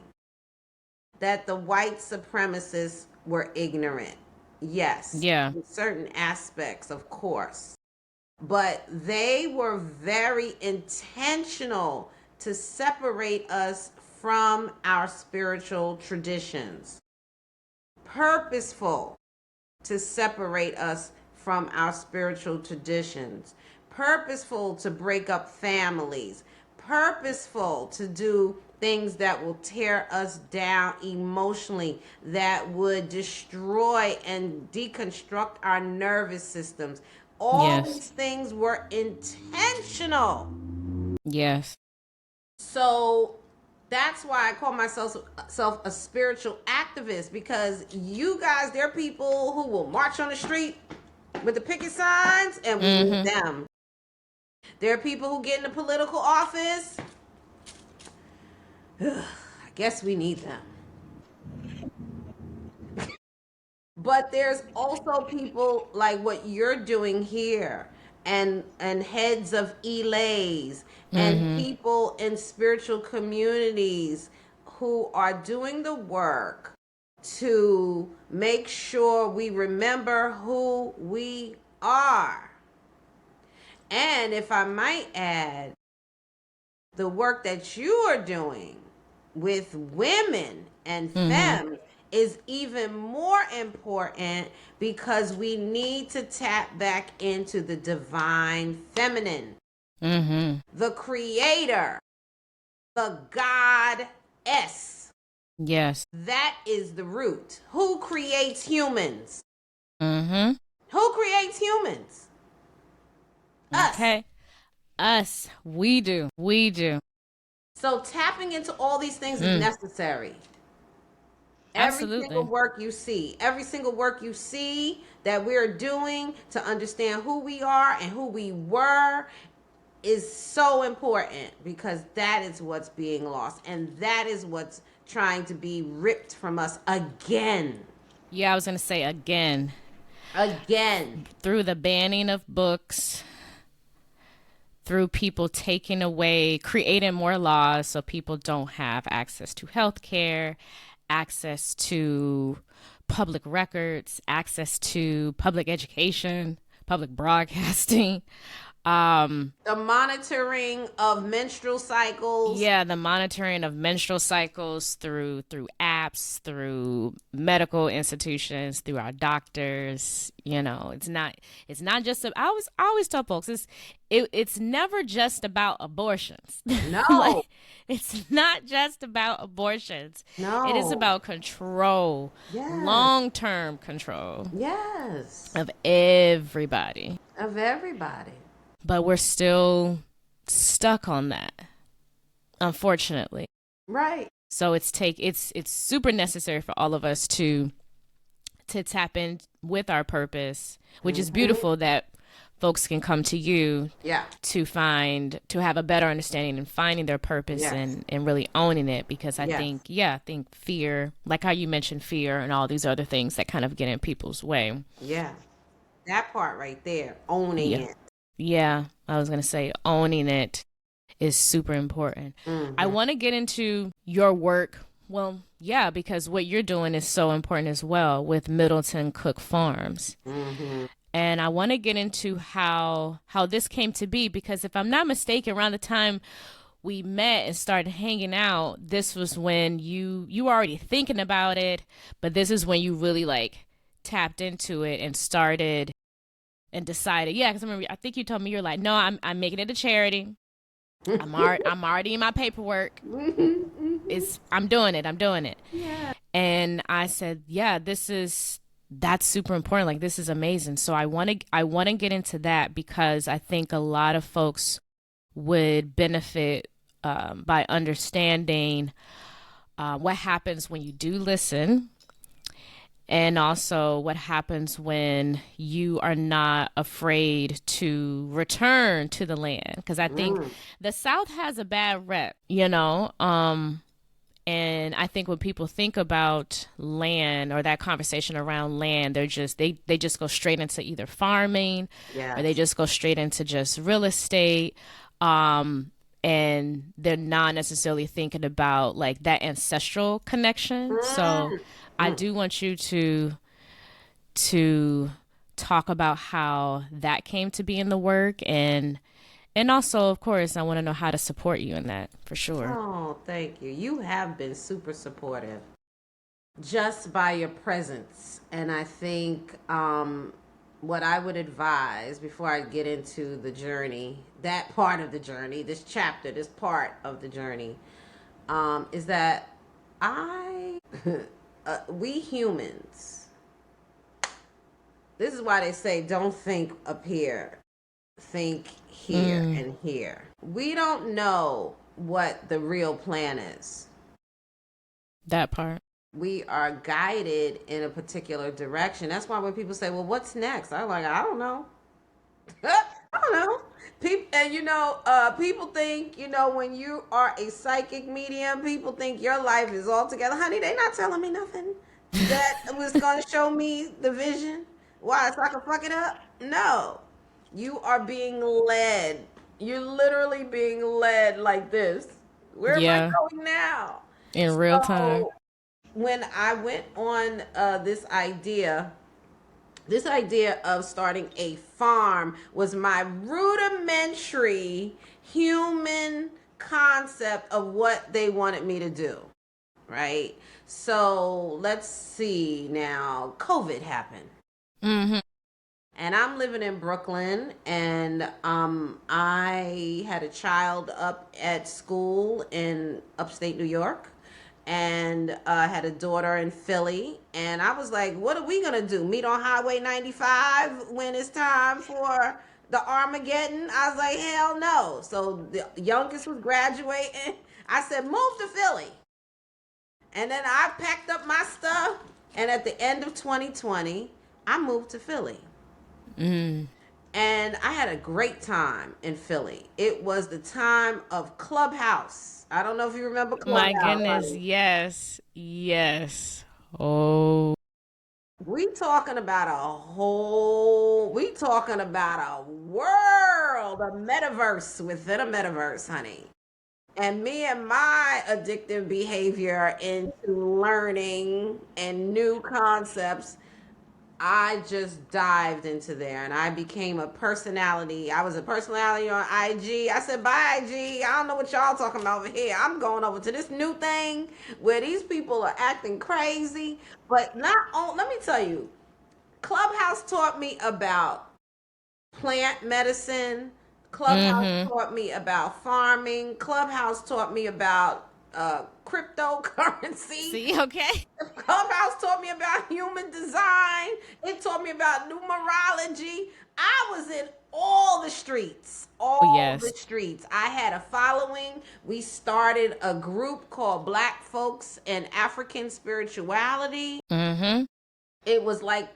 that the white supremacists were ignorant. Yes, Yeah. in certain aspects, of course. But they were very intentional to separate us from our spiritual traditions. Purposeful to separate us from our spiritual traditions. Purposeful to break up families. Purposeful to do things that will tear us down emotionally, that would destroy and deconstruct our nervous systems. All Yes. these things were intentional. Yes. So that's why I call myself a spiritual activist, because you guys, they're people who will march on the street with the picket signs, and we need Mm-hmm. them. There are people who get into political office. I guess we need them. But there's also people like what you're doing here, and heads of elays, and Mm-hmm. people in spiritual communities who are doing the work to make sure we remember who we are. And if I might add, the work that you are doing with women and Mm-hmm. femmes is even more important, because we need to tap back into the divine feminine, Mm-hmm. the creator, the goddess. Yes. That is the root. Who creates humans? Mm-hmm. Who creates humans? Us. Okay. Us. We do. We do. So tapping into all these things is Mm. necessary. Absolutely. Every single work you see that we're doing to understand who we are and who we were, is so important, because that is what's being lost, and that is what's trying to be ripped from us again. Yeah, I was going to say again, Again. through the banning of books, through people taking away, creating more laws so people don't have access to health care, access to public records, access to public education, public broadcasting. The monitoring of menstrual cycles. Yeah, the monitoring of menstrual cycles through apps, through medical institutions, through our doctors. It's not just. I always tell folks it's never just about abortions. No. It's not just about abortions. No. It is about control, Yes. long-term control. Yes. Of everybody. Of everybody. But we're still stuck on that, unfortunately. Right. So it's super necessary for all of us to tap in with our purpose, which is beautiful that folks can come to you to have a better understanding and finding their purpose and really owning it. Because I think fear, like how you mentioned fear and all these other things that kind of get in people's way. Yeah. That part right there, owning it. Yeah, I was going to say owning it is super important. I want to get into your work. Well, yeah, because what you're doing is so important as well with Middleton Cook Farms. And I want to get into how this came to be, because if I'm not mistaken, around the time we met and started hanging out, this was when you were already thinking about it, but this is when you really like tapped into it and started and decided, because I remember, I think you told me, you're like, no, I'm making it a charity. I'm already in my paperwork. I'm doing it. Yeah. And I said, that's super important. Like, this is amazing. So I want to get into that, because I think a lot of folks would benefit by understanding what happens when you do listen. And also what happens when you are not afraid to return to the land. Because I think the South has a bad rep, and I think when people think about land, or that conversation around land, they just go straight into either farming, or they just go straight into just real estate. And they're not necessarily thinking about like that ancestral connection. So I do want you to talk about how that came to be in the work, and also, of course, I want to know how to support you in that, for sure. Oh, thank you. You have been super supportive just by your presence. And I think what I would advise before I get into the journey, that part of the journey, this chapter, this part of the journey, is that we humans, this is why they say don't think up here, think here and here. We don't know what the real plan is. That part. We are guided in a particular direction. That's why when people say, well, what's next? I'm like, I don't know. I don't know. People think, when you are a psychic medium, people think your life is all together. Honey, they not telling me nothing that was going to show me the vision. Why? So I can fuck it up? No. You are being led. You're literally being led like this. Where am I going now? In real time. When I went on this idea of starting a farm was my rudimentary human concept of what they wanted me to do, right? So let's see now. COVID happened. And I'm living in Brooklyn, and I had a child up at school in upstate New York, and had a daughter in Philly. And I was like, what are we going to do? Meet on Highway 95 when it's time for the Armageddon? I was like, hell no. So the youngest was graduating. I said, move to Philly. And then I packed up my stuff. And at the end of 2020, I moved to Philly. And I had a great time in Philly. It was the time of Clubhouse. I don't know if you remember My Clubhouse, goodness, honey. yes, yes. Oh, We talking about we talking about a world, a metaverse within a metaverse, honey. And me and my addictive behavior into learning and new concepts, I just dived into there and I became a personality. I was a personality on IG. I said, bye, IG. I don't know what y'all talking about over here. I'm going over to this new thing where these people are acting crazy. But not on, let me tell you, Clubhouse taught me about plant medicine. Clubhouse mm-hmm. taught me about farming. Clubhouse taught me about cryptocurrency. See, okay. Clubhouse taught me about human design. It taught me about numerology. I was in all the streets, Oh, all the yes. streets. I had a following. We started a group called Black Folks and African Spirituality. Mm-hmm. It was like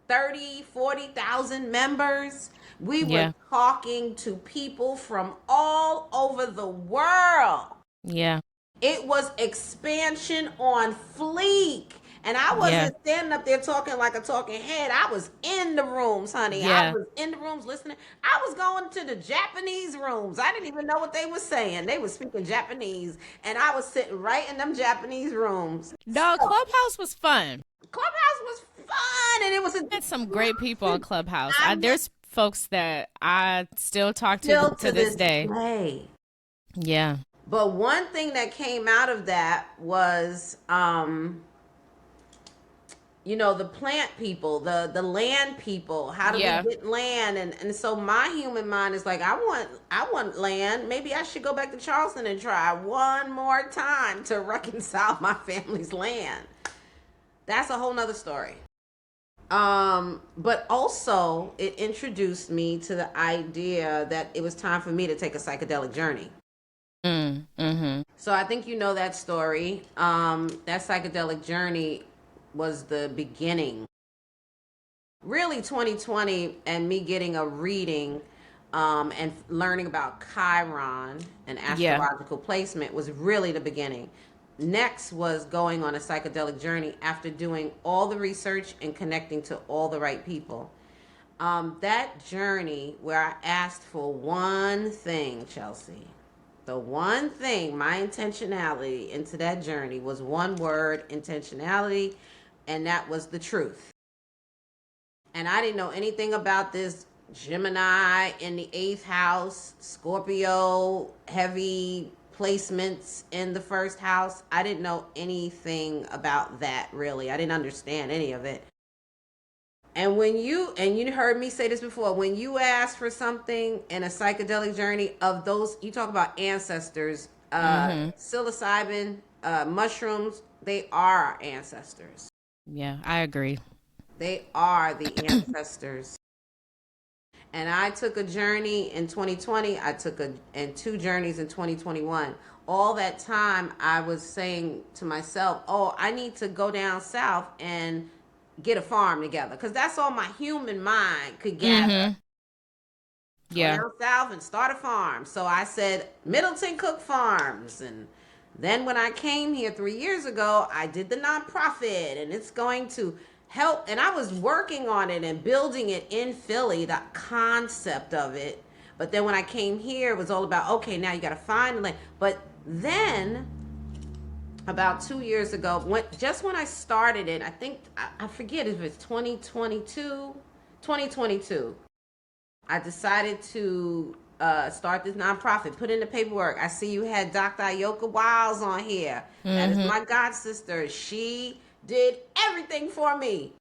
30, 40,000 members. We were Yeah, talking to people from all over the world. yeah, It was expansion on fleek. And I yeah, wasn't standing up there talking like a talking head. I was in the rooms, honey. I yeah. was in the rooms listening. I was going to the Japanese rooms. I didn't even know what they were saying. They were speaking Japanese. And I was sitting right in them Japanese rooms. No, So, Clubhouse was fun. Clubhouse was fun. And it was a Had some great people on Clubhouse. I met There's folks that I still talk still to to this this day. day. Yeah, But one thing that came out of that was the plant people, the land people. How do we yeah. get land? And so my human mind is like, I want land. Maybe I should go back to Charleston and try one more time to reconcile my family's land. That's a whole nother story. But also it introduced me to the idea that it was time for me to take a psychedelic journey. Mm-hmm. So I think you know that story. That psychedelic journey was the beginning. Really, 2020 and me getting a reading and learning about Chiron and Yeah, astrological placement was really the beginning. Next was going on a psychedelic journey after doing all the research and connecting to all the right people. That journey where I asked for one thing, Chelsea. The one thing, my intentionality into that journey was one word, intentionality, and that was the truth. And I didn't know anything about this Gemini in the eighth house, Scorpio, heavy placements in the first house. I didn't know anything about that really. I didn't understand any of it. And you heard me say this before, when you ask for something in a psychedelic journey of those, you talk about ancestors, mm-hmm. psilocybin, mushrooms, they are our ancestors. Yeah, I agree. They are the ancestors. And I took a journey in 2020. And two journeys in 2021. All that time I was saying to myself, oh, I need to go down south and get a farm together. Because that's all my human mind could gather. Mm-hmm. Go Yeah, down south and start a farm. So I said, Middleton Cook Farms. And then when I came here 3 years ago, I did the nonprofit. And it's going to help. And I was working on it and building it in Philly, the concept of it. But then when I came here, it was all about, okay, now you got to find the land. But then about 2 years ago, when I started it, I think, I forget if it's 2022, I decided to start this nonprofit, put in the paperwork. I see you had Dr. Ayoka Wiles on here. That is mm-hmm. my god sister. She did everything for me.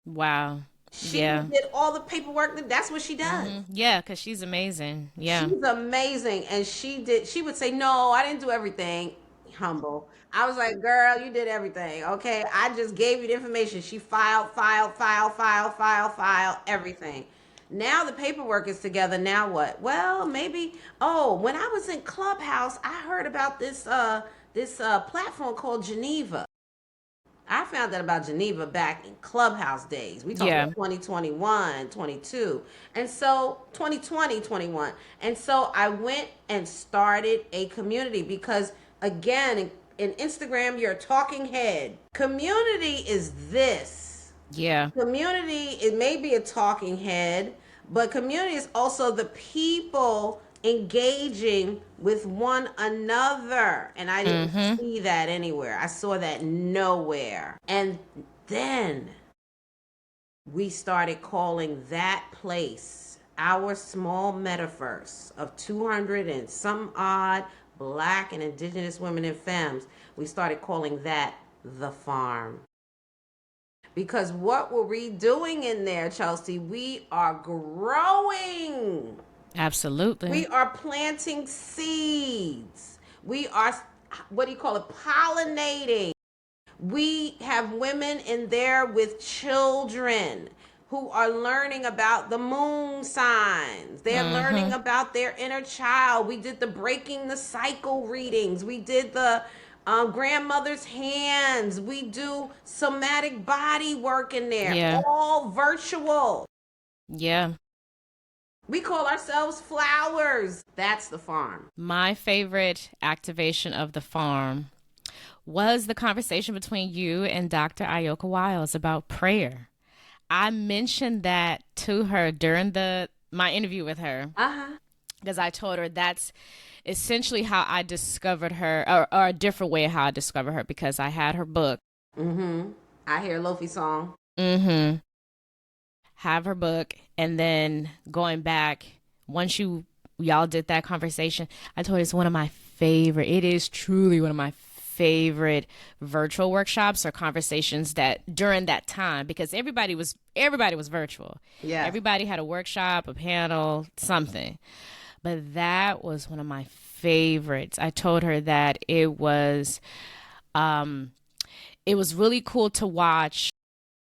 Wow. She Yeah. did all the paperwork. That's what she does. Mm-hmm. Yeah, because she's amazing. Yeah. She's amazing. And she would say, no, I didn't do everything. Humble. I was like, girl, you did everything. Okay. I just gave you the information. She filed, everything. Now the paperwork is together. Now what? Well, maybe, when I was in Clubhouse, I heard about this platform called Geneva. I found out about Geneva back in Clubhouse days. We talked Yeah. about 2021, 22. And so 2020, 21. And so I went and started a community because, again, in Instagram, you're a talking head. Community is this. Yeah. Community, it may be a talking head, but community is also the people engaging with one another. And I didn't see that anywhere. I saw that nowhere. And then we started calling that place our small metaverse of 200 and some odd Black and indigenous women and femmes. We started calling that the farm. Because what were we doing in there, Chelsea? We are growing. Absolutely. We are planting seeds. We are, what do you call it, pollinating. We have women in there with children who are learning about the moon signs. They're learning about their inner child. We did the breaking the cycle readings. We did the grandmother's hands. We do somatic body work in there. Yeah. All virtual. Yeah. We call ourselves flowers. That's the farm. My favorite activation of the farm was the conversation between you and Dr. Ayoka Wiles about prayer. I mentioned that to her during my interview with her. Because I told her that's essentially how I discovered her, or a different way of how I discovered her, because I had her book. I hear Lofi song. Have her book, and then going back, once y'all did that conversation, I told her it's one of my favorite. It is truly one of my favorite virtual workshops or conversations that during that time, because everybody was virtual. Yeah. Everybody had a workshop, a panel, something. But that was one of my favorites. I told her that it was really cool to watch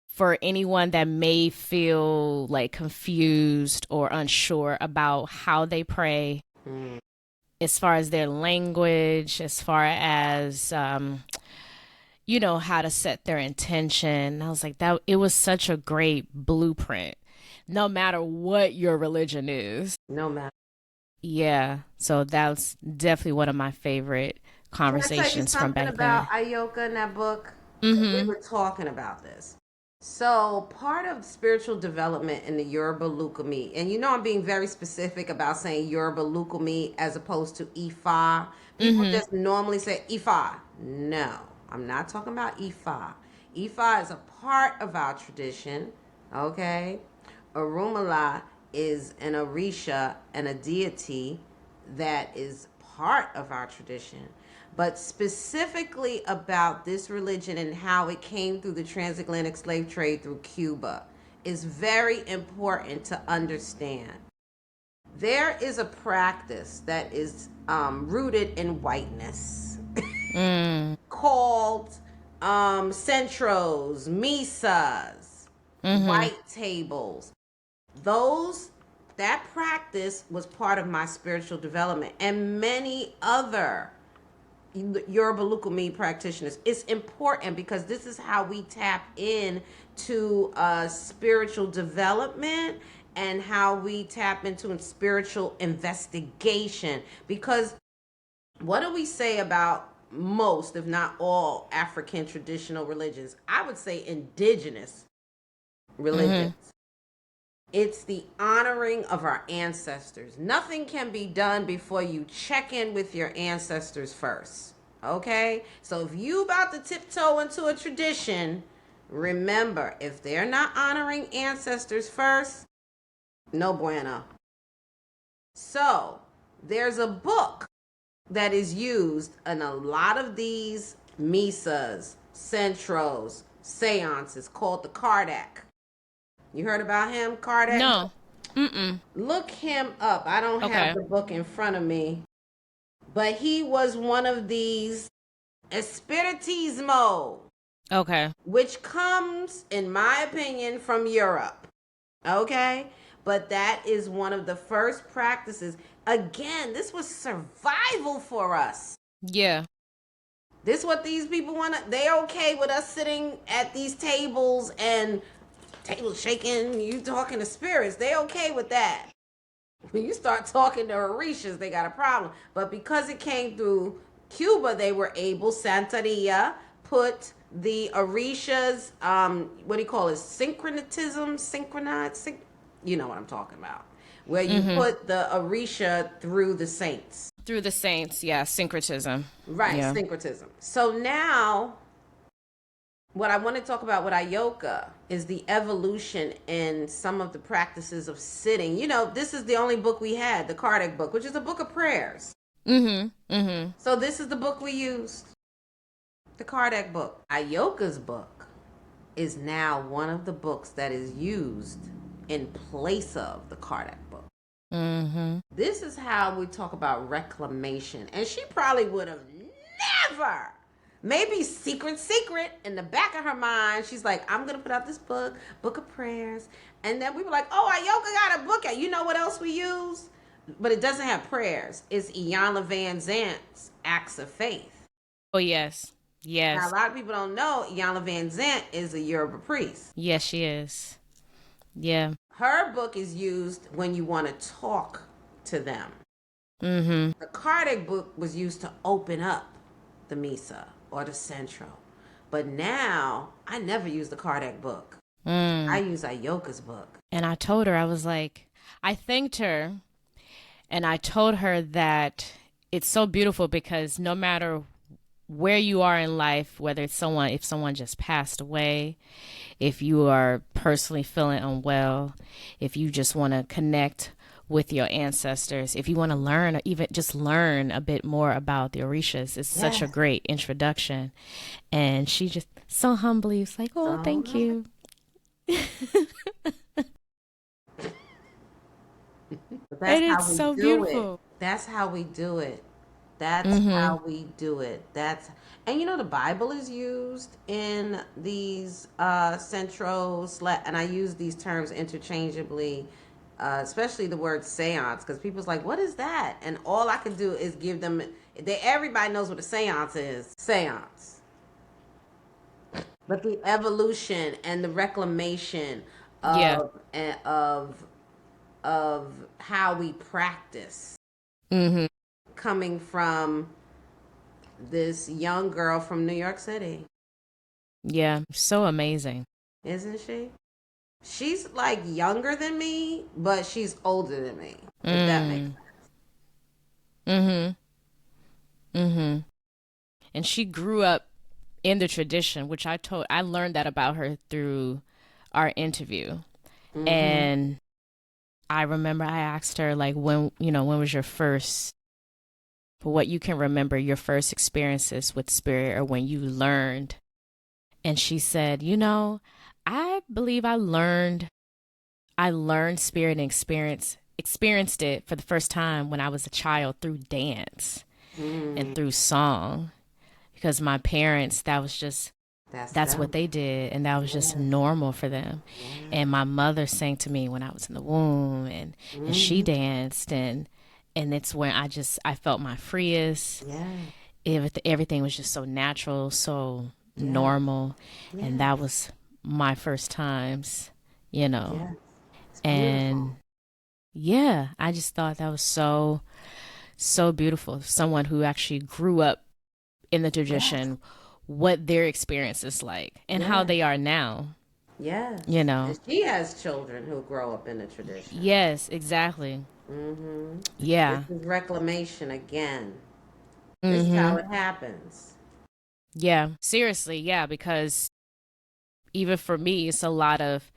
for anyone that may feel like confused or unsure about how they pray, as far as their language, as far as how to set their intention. I was like, that it was such a great blueprint, no matter what your religion is. No matter. Yeah, so that's definitely one of my favorite conversations from back then. Can I tell you something about Ayoka in that book? We were talking about this. So part of spiritual development in the Yoruba Lukumi, and I'm being very specific about saying Yoruba Lukumi as opposed to Ifa. People just normally say Ifa. No, I'm not talking about Ifa. Ifa is a part of our tradition, okay? Orumala is an Orisha and a deity that is part of our tradition. But specifically about this religion and how it came through the transatlantic slave trade through Cuba is very important to understand. There is a practice that is rooted in whiteness called centros, misas, white tables. That practice was part of my spiritual development, and many other Yoruba Lukumi practitioners. It's important because this is how we tap in to spiritual development and how we tap into spiritual investigation. Because what do we say about most, if not all, African traditional religions? I would say indigenous religions. It's the honoring of our ancestors. Nothing can be done before you check in with your ancestors first. Okay? So if you about to tiptoe into a tradition, remember, if they're not honoring ancestors first, no bueno. So there's a book that is used in a lot of these misas, centros, seances called the Kardec. You heard about him, Kardec? No. Look him up. I don't have the book in front of me. But he was one of these espiritismo. Okay. Which comes, in my opinion, from Europe. Okay? But that is one of the first practices. Again, this was survival for us. Yeah. This what these people want to, they okay with us sitting at these tables and tables shaking, you talking to spirits. They okay with that. When you start talking to Orishas, they got a problem. But because it came through Cuba, they were able, Santeria put the Orishas, what do you call it? Synchronized, you know what I'm talking about. Where you put the Orisha through the saints. Through the saints, yeah, syncretism. Right, Yeah. syncretism. So now, what I want to talk about with Ayoka is the evolution in some of the practices of sitting. You know, this is the only book we had, the Kardec book, which is a book of prayers. So this is the book we used, the Kardec book. Ayoka's book is now one of the books that is used in place of the Kardec book. This is how we talk about reclamation. And she probably would have never, maybe secret in the back of her mind, she's like, I'm going to put out this book of prayers. And then we were like, oh, Ayoka got a book out. You know what else we use? But it doesn't have prayers. It's Iyanla Van Zant's Acts of Faith. Oh, yes. Yes. Now, a lot of people don't know Iyanla Van Zant is a Yoruba priest. Yes, she is. Yeah. Her book is used when you want to talk to them. The Kardec book was used to open up the Misa or the Central. But now, I never use the Kardec book. I use Ayoka's book. And I told her, I was like, I thanked her. And I told her that it's so beautiful because no matter where you are in life, whether it's if someone just passed away, if you are personally feeling unwell, if you just want to connect with your ancestors, if you want to learn, or even just learn a bit more about the Orishas, it's such a great introduction. And she just so humbly was like, oh, thank you. That's and how it's we so do beautiful. it. That's how we do it. That's how we do it. And you know, the Bible is used in these centros, and I use these terms interchangeably, especially the word seance, because people's like, what is that? And all I can do is give them, everybody knows what a seance is. Seance. But the evolution and the reclamation of how we practice coming from this young girl from New York City. Yeah, so amazing. Isn't she? She's like younger than me, but she's older than me. If that makes sense. And she grew up in the tradition, which I learned that about her through our interview. And I remember I asked her, like, when was your first, for what you can remember, your first experiences with spirit, or when you learned. And she said, I believe I learned spirit and experienced it for the first time when I was a child through dance and through song, because my parents, that's what they did, and that was just normal for them. And my mother sang to me when I was in the womb, and she danced, and it's when I felt my freest. Everything was just so natural, so normal, and that was my first times, and I just thought that was so beautiful. Someone who actually grew up in the tradition, what their experience is like, and how they are now. Yes. And she has children who grow up in the tradition. Yes, exactly. Yeah. This is reclamation again. This is how it happens. Yeah, seriously, yeah, because even for me, it's a lot of,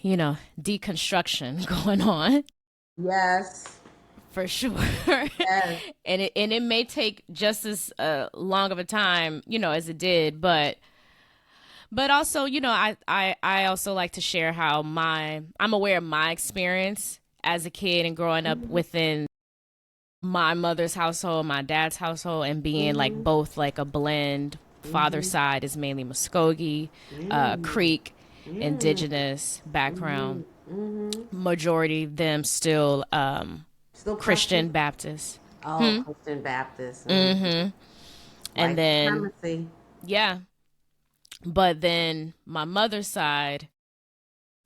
deconstruction going on. Yes. For sure. Yes. and it may take just as long of a time, as it did, but also, I also like to share how I'm aware of my experience as a kid and growing up within my mother's household, my dad's household, and being like both like a blend. Father's side is mainly Muskogee, Creek, indigenous background. Majority of them still Still Christian Baptist. Oh, Christian Baptist. And White then, supremacy. yeah. But then my mother's side,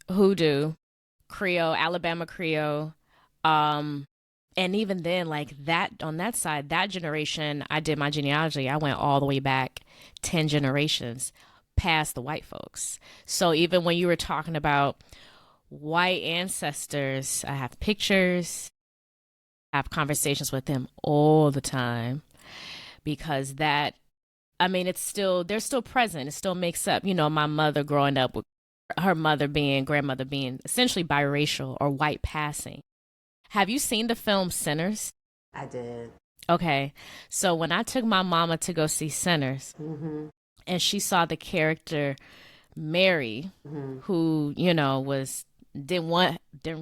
Hoodoo, Creole, Alabama Creole, um, and even then, like that on that side, that generation, I did my genealogy. I went all the way back 10 generations past the white folks. So even when you were talking about white ancestors, I have pictures, I have conversations with them all the time because that, I mean, it's still, they're still present. It still makes up, you know, my mother growing up with her mother being, grandmother being essentially biracial or white passing. Have you seen the film Sinners? I did. Okay. So when I took my mama to go see Sinners Mm-hmm. and she saw the character Mary, Mm-hmm. who, you know, didn't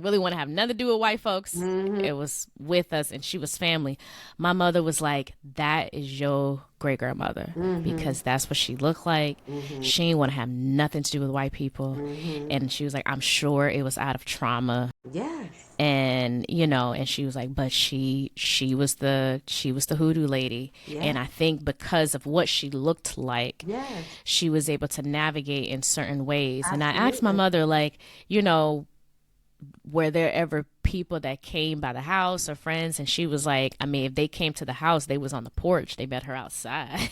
really want to have nothing to do with white folks. Mm-hmm. It was with us and she was family. My mother was like, that is your great grandmother Mm-hmm. because that's what she looked like. Mm-hmm. She didn't want to have nothing to do with white people. Mm-hmm. And she was like, I'm sure it was out of trauma. Yes. And you know, and she was like, but was the hoodoo lady. Yes. And I think because of what she looked like, Yes. she was able to navigate in certain ways. And I Absolutely. asked my mother, like, you know, were there ever people that came by the house or friends? And she was like, I mean, if they came to the house, they was on the porch, they met her outside.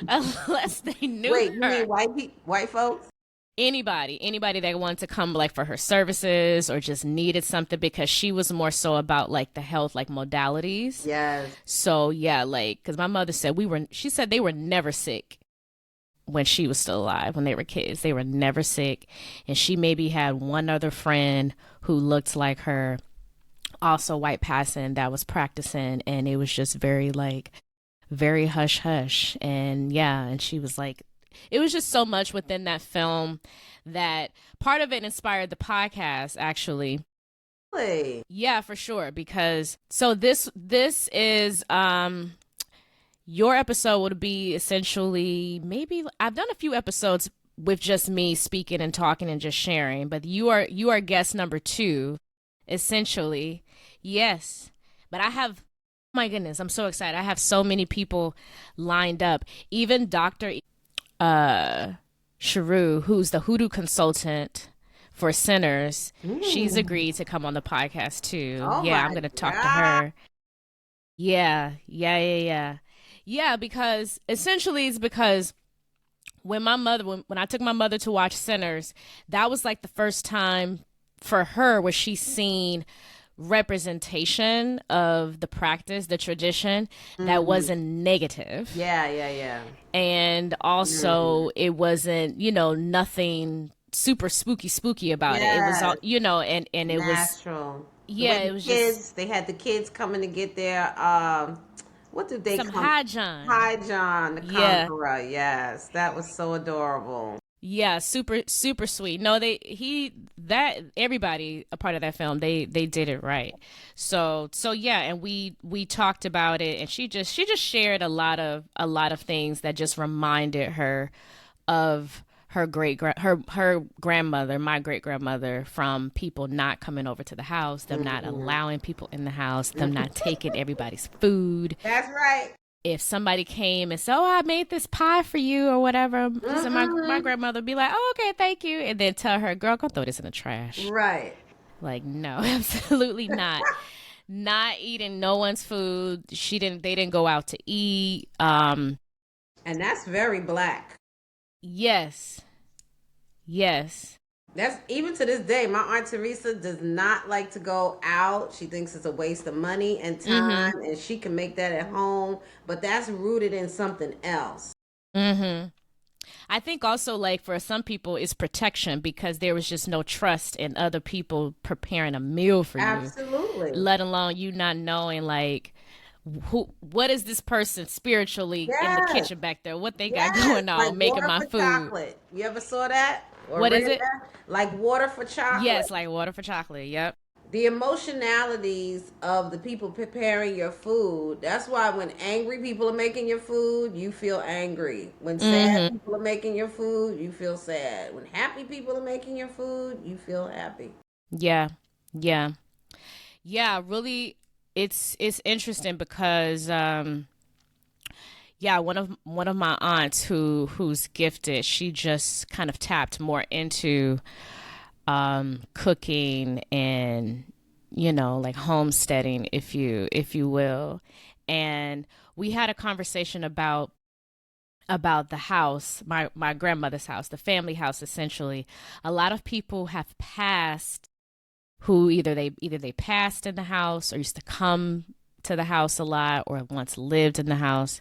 Unless they knew Wait, you her. mean white folks? Anybody that wanted to come like for her services or just needed something, because she was more so about like the health, like modalities. Yes. So yeah, like, because my mother said she said they were never sick when she was still alive. When they were kids, they were never sick. And she maybe had one other friend who looked like her, also white passing, that was practicing, and it was just very like very hush hush. And yeah, and she was like, it was just so much within that film that part of it inspired the podcast, actually. Really? Yeah, for sure. Because so this is your episode would be essentially, maybe I've done a few episodes with just me speaking and talking and just sharing, but you are guest number 2, essentially. Yes. But I have, my goodness, I'm so excited. I have so many people lined up. Even Dr. Sharu, who's the hoodoo consultant for Sinners, she's agreed to come on the podcast too. Oh Yeah, my I'm gonna talk to God. her. Yeah, because essentially it's because when I took my mother to watch Sinners, that was like the first time for her where she's seen representation of the practice, the tradition, that wasn't negative. Yeah. And also it wasn't, you know, nothing super spooky about it. It was all, you know, and it was natural. yeah, it was just They had the kids coming to get their what did they some come? High John. Hi John, the Yeah. Conqueror. Yes, that was so adorable. Yeah, super sweet. No, everybody a part of that film, they did it right. So yeah, and we talked about it, and she just shared a lot of things that just reminded her of her her grandmother, my great grandmother, from people not coming over to the house, them not allowing people in the house, them not taking everybody's food. That's right. If somebody came and said, "Oh, I made this pie for you," or whatever, so my grandmother would be like, "Oh, okay, thank you," and then tell her, "Girl, go throw this in the trash." Right. Like, no, absolutely not. Not eating no one's food. They didn't go out to eat. And that's very Black. Yes. That's even to this day. My Aunt Teresa does not like to go out. She thinks it's a waste of money and time, and she can make that at home. But that's rooted in something else. I think also, like, for some people, it's protection, because there was just no trust in other people preparing a meal for you. Absolutely. Let alone you not knowing, like, what is this person spiritually in the kitchen back there? What they got going on, like making water my for food. chocolate. You ever saw that? Or What is read it? that? Like water for chocolate. Yes, like water for chocolate. Yep. The emotionalities of the people preparing your food. That's why when angry people are making your food, you feel angry. When sad people are making your food, you feel sad. When happy people are making your food, you feel happy. Yeah. Really, it's interesting because Yeah, one of my aunts who's gifted, she just kind of tapped more into cooking and like homesteading, if you will. And we had a conversation about the house, my grandmother's house, the family house essentially. A lot of people have passed who either they passed in the house or used to come to the house a lot or once lived in the house,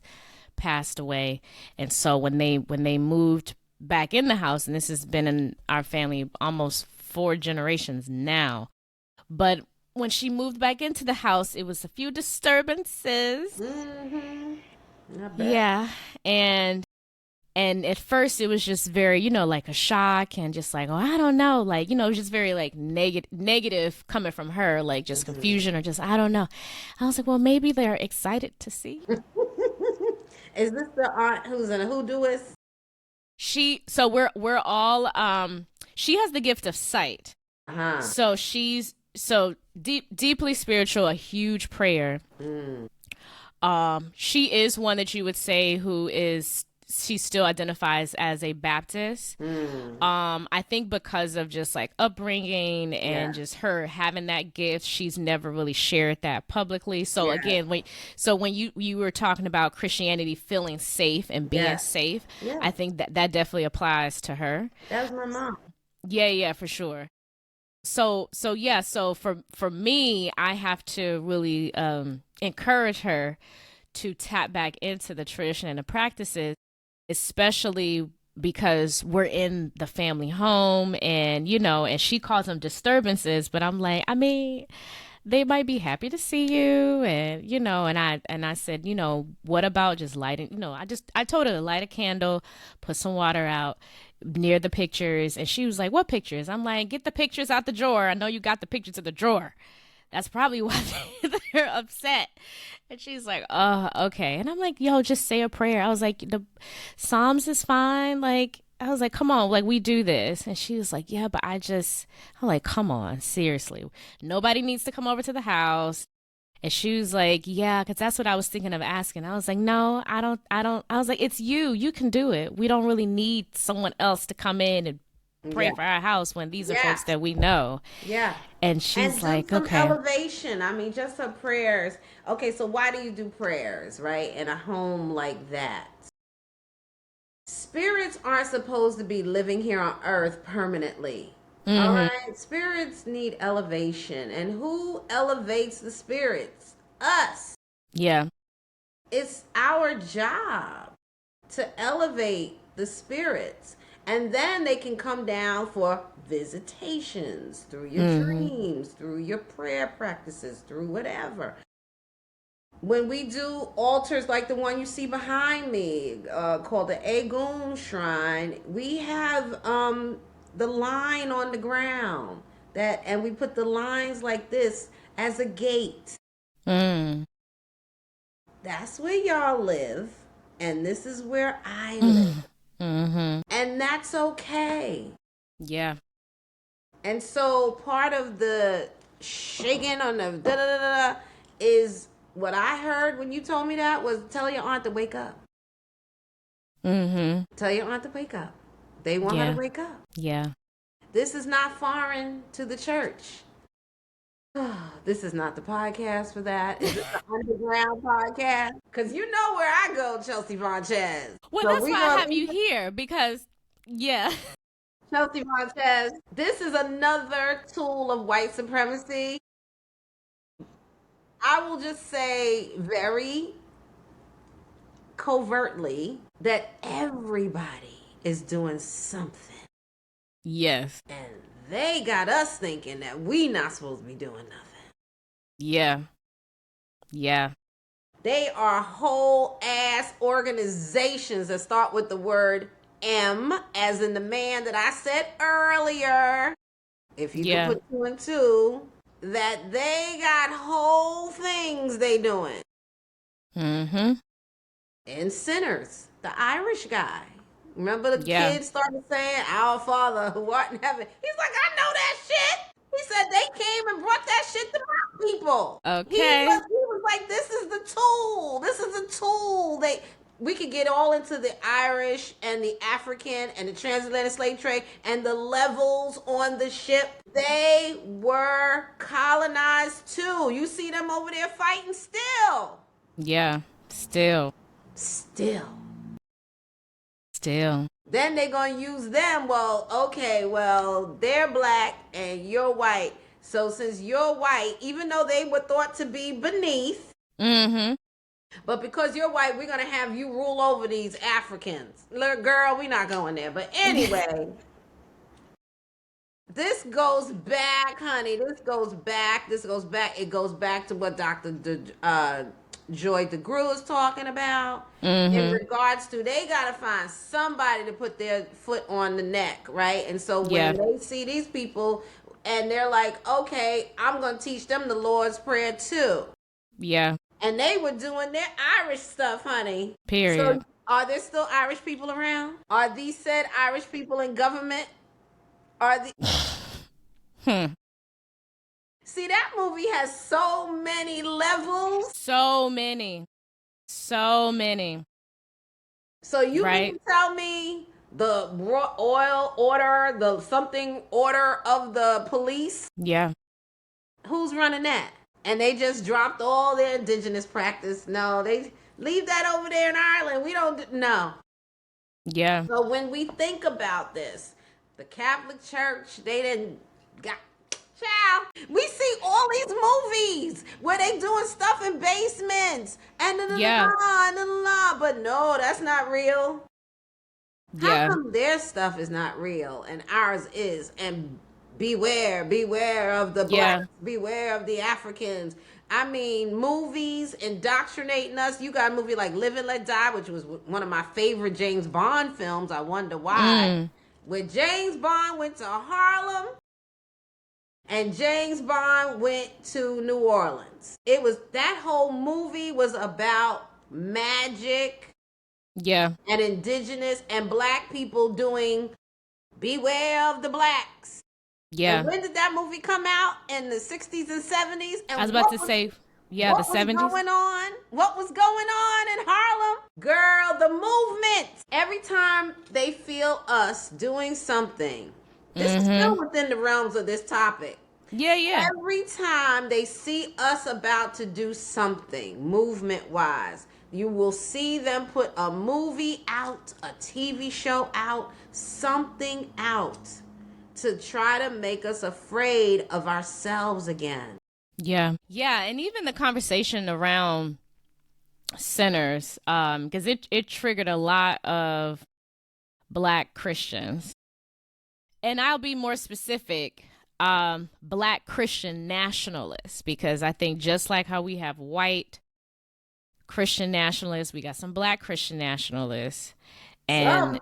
passed away. And so when they moved back in the house, and this has been in our family almost 4 generations now, but when she moved back into the house, it was a few disturbances. Mm-hmm. I bet. Yeah. And at first it was just very, like a shock and just like, oh, I don't know. Like, it was just very like negative coming from her, like just Mm-hmm. confusion or just, I don't know. I was like, well, maybe they're excited to see you. Is this the aunt who's in a hoodooist? So we're all, she has the gift of sight. Uh-huh. So she's so deeply spiritual, a huge prayer. Mm. She is one that you would say she still identifies as a Baptist. Mm. I think because of just like upbringing Yeah. and just her having that gift, she's never really shared that publicly. So Yeah. again, when you were talking about Christianity feeling safe and being Yeah. safe, Yeah. I think that definitely applies to her. That was my mom. Yeah, yeah, for sure. So yeah, so for me, I have to really encourage her to tap back into the tradition and the practices, especially because we're in the family home, and and she calls them disturbances, but I'm like, I mean, they might be happy to see you, and and I said, what about just lighting, I told her to light a candle, put some water out near the pictures, and she was like, what pictures? I'm like, get the pictures out the drawer. I know you got the pictures in the drawer. That's probably why they're upset. And she's like, oh, okay. And I'm like, yo, just say a prayer. I was like, the Psalms is fine. Like, I was like, come on, like, we do this. And she was like, yeah, but I'm like, come on, seriously. Nobody needs to come over to the house. And she was like, yeah, because that's what I was thinking of asking. I was like, no, I don't. I was like, it's you. You can do it. We don't really need someone else to come in and pray Yeah. for our house when these are Yeah. folks that we know. Yeah. And And she's do like, some okay. elevation. I mean, just some prayers. Okay, so why do you do prayers, right? In a home like that? Spirits aren't supposed to be living here on earth permanently. All Mm-hmm. right? Spirits need elevation. And who elevates the spirits? Us. Yeah. It's our job to elevate the spirits. And then they can come down for visitations through your Mm-hmm. dreams, through your prayer practices, through whatever. When we do altars like the one you see behind me, called the Agun Shrine, we have the line on the ground and we put the lines like this as a gate. Mm. That's where y'all live, and this is where I live. Mm. Mm-hmm. And that's okay. Yeah. And so part of the shaking on the da da da da is what I heard when you told me that was tell your aunt to wake up. Mm-hmm. Tell your aunt to wake up. They want her to Yeah. wake up. Yeah. This is not foreign to the church. This is not the podcast for that. Is it the underground podcast? Because you know where I go, Chelsea Vonchez. Well, So that's we why I gonna have you here because, yeah. Chelsea Montez. This is another tool of white supremacy. I will just say very covertly that everybody is doing something. Yes. And they got us thinking that we not supposed to be doing nothing. Yeah. Yeah. They are whole ass organizations that start with the word M, as in the man that I said earlier. If you Yeah. could put two and two, that they got whole things they doing. Mm-hmm. And sinners, the Irish guy. Remember the Yeah. kid started saying, Our Father who art in heaven. He's like, I know that shit. He said they came and brought that shit to my people. He Okay. was like, this is the tool. This is the tool. we could get all into the Irish and the African and the transatlantic slave trade and the levels on the ship. They were colonized too. You see them over there fighting still. Yeah. Still. Still. Then they're going to use them. Well, okay, well, they're black and you're white. So since you're white, even though they were thought to be beneath, but because you're white, we're going to have you rule over these Africans. Look, girl, we're not going there. But anyway, this goes back, honey. This goes back. It goes back to what Dr. Joy DeGruy is talking about in regards to they got to find somebody to put their foot on the neck, right? And so when they see these people and they're like, okay, I'm going to teach them the Lord's Prayer too. Yeah. And they were doing their Irish stuff, honey. Period. So are there still Irish people around? Are these said Irish people in government? Are the... See, that movie has so many levels. So many. So you mean to tell me the oil order, the something order of the police? Yeah. Who's running that? And they just dropped all their indigenous practice. No, they leave that over there in Ireland. We don't know. Yeah. So when we think about this, the Catholic Church, they didn't got... Child, we see all these movies where they doing stuff in basements and but no, that's not real. How come their stuff is not real and ours is? And beware of the blacks, beware of the Africans. I mean, movies indoctrinating us. You got a movie like Live and Let Die, which was one of my favorite James Bond films. I wonder why. Where James Bond went to Harlem. And James Bond went to New Orleans. It was, that whole movie was about magic. Yeah. And indigenous and black people doing beware of the blacks. Yeah. And when did that movie come out? In the 60s and 70s? And I was about to say, the 70s. What was going on in Harlem? Girl, the movement. Every time they feel us doing something, this is still within the realms of this topic. Yeah. Every time they see us about to do something movement-wise, you will see them put a movie out, a TV show out, something out to try to make us afraid of ourselves again. Yeah. Yeah, and even the conversation around sinners, because it triggered a lot of Black Christians. And I'll be more specific, Black Christian nationalists, because I think just like how we have white Christian nationalists, we got some Black Christian nationalists, and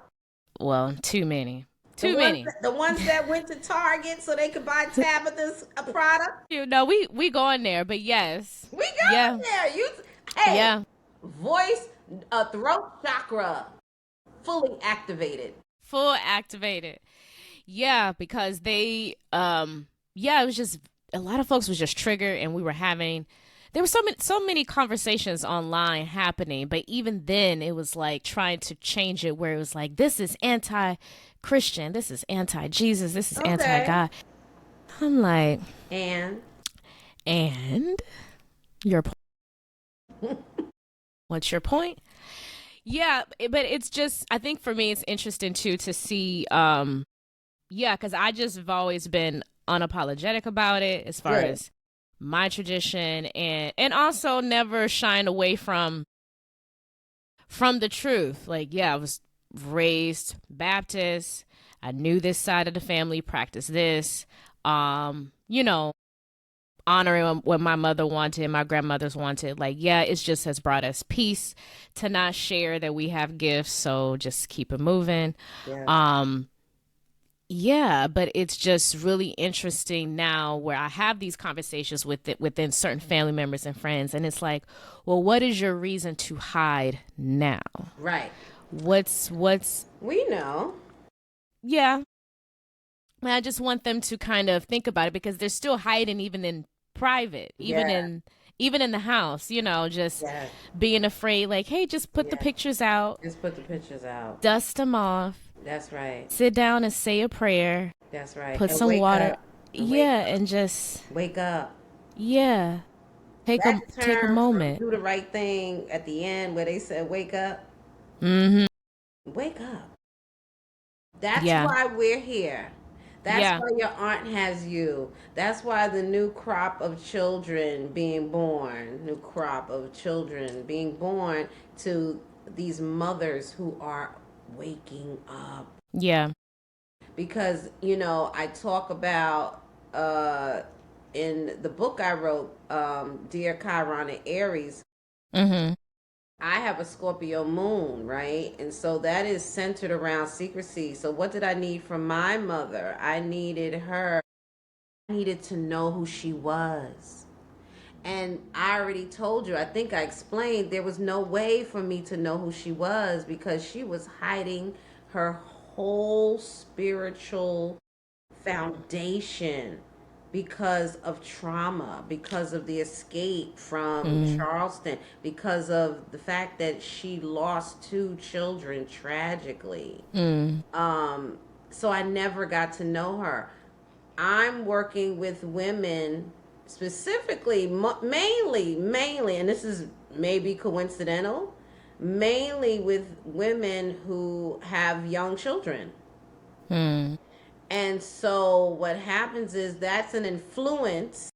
well, too many. The ones that went to Target so they could buy Tabitha's product. You know, we going there, but yes, we going there. Voice, throat chakra, fully activated. Full activated. Yeah, because they, it was just, a lot of folks was just triggered, and there were so many conversations online happening, but even then it was like trying to change it where it was like, this is anti-Christian, this is anti-Jesus, this is anti-God. I'm like, and your point? What's your point? Yeah, but it's just, I think for me, it's interesting too to see, because I just have always been unapologetic about it as far as my tradition, and also never shying away from the truth. Like, I was raised Baptist. I knew this side of the family, practiced this, honoring what my mother wanted, my grandmothers wanted. Like, it just has brought us peace to not share that we have gifts. So just keep it moving. But it's just really interesting now where I have these conversations within certain family members and friends. And it's like, well, what is your reason to hide now? Right. What's we know. Yeah. And I just want them to kind of think about it, because they're still hiding even in private, even even in the house, just Yes. being afraid, like, hey, just put the Yes. pictures out, Just put the pictures out. dust them off, That's right. sit down and say a prayer, That's right. put And some wake water. up. And wake Yeah, up. and just, Wake up. yeah, That take a term from moment. do the right thing at the end where they said wake up. Mm-hmm. Wake up. That's Yeah. why we're here. That's Yeah. why your aunt has you. That's why the new crop of children being born, new crop of children being born to these mothers who are waking up. Yeah. Because, I talk about in the book I wrote, Dear Chiron and Aries, Mm-hmm. I have a Scorpio moon, right? And so that is centered around secrecy. So what did I need from my mother? I needed to know who she was. And I already told you, I think I explained, there was no way for me to know who she was because she was hiding her whole spiritual foundation because of trauma, because of the escape from Mm. Charleston, because of the fact that she lost two children tragically. Mm. So I never got to know her. I'm working with women specifically, mainly, and this is maybe coincidental, mainly with women who have young children. Mm. And so what happens is that's an influence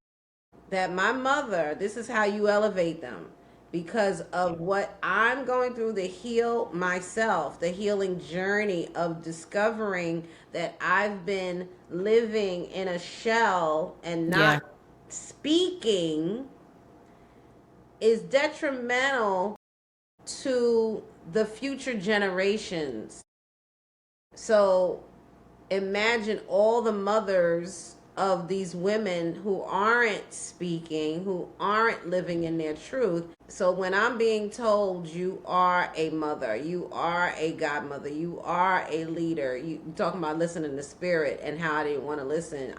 that my mother, this is how you elevate them. Because of what I'm going through to heal myself, the healing journey of discovering that I've been living in a shell and Yeah. not speaking is detrimental to the future generations. So imagine all the mothers of these women who aren't speaking, who aren't living in their truth. So when I'm being told you are a mother, you are a godmother, you are a leader, you talking about listening to spirit and how I didn't want to listen.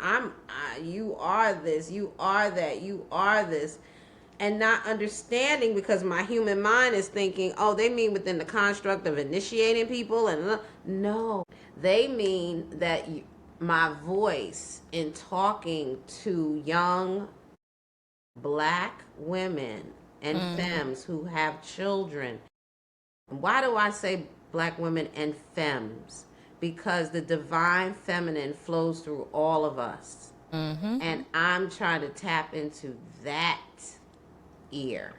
You are this, you are that, you are this, and not understanding because my human mind is thinking, oh, they mean within the construct of initiating people, and no, they mean that my voice in talking to young black women and Mm. femmes who have children. Why do I say black women and femmes? Because the divine feminine flows through all of us. Mm-hmm. And I'm trying to tap into that ear.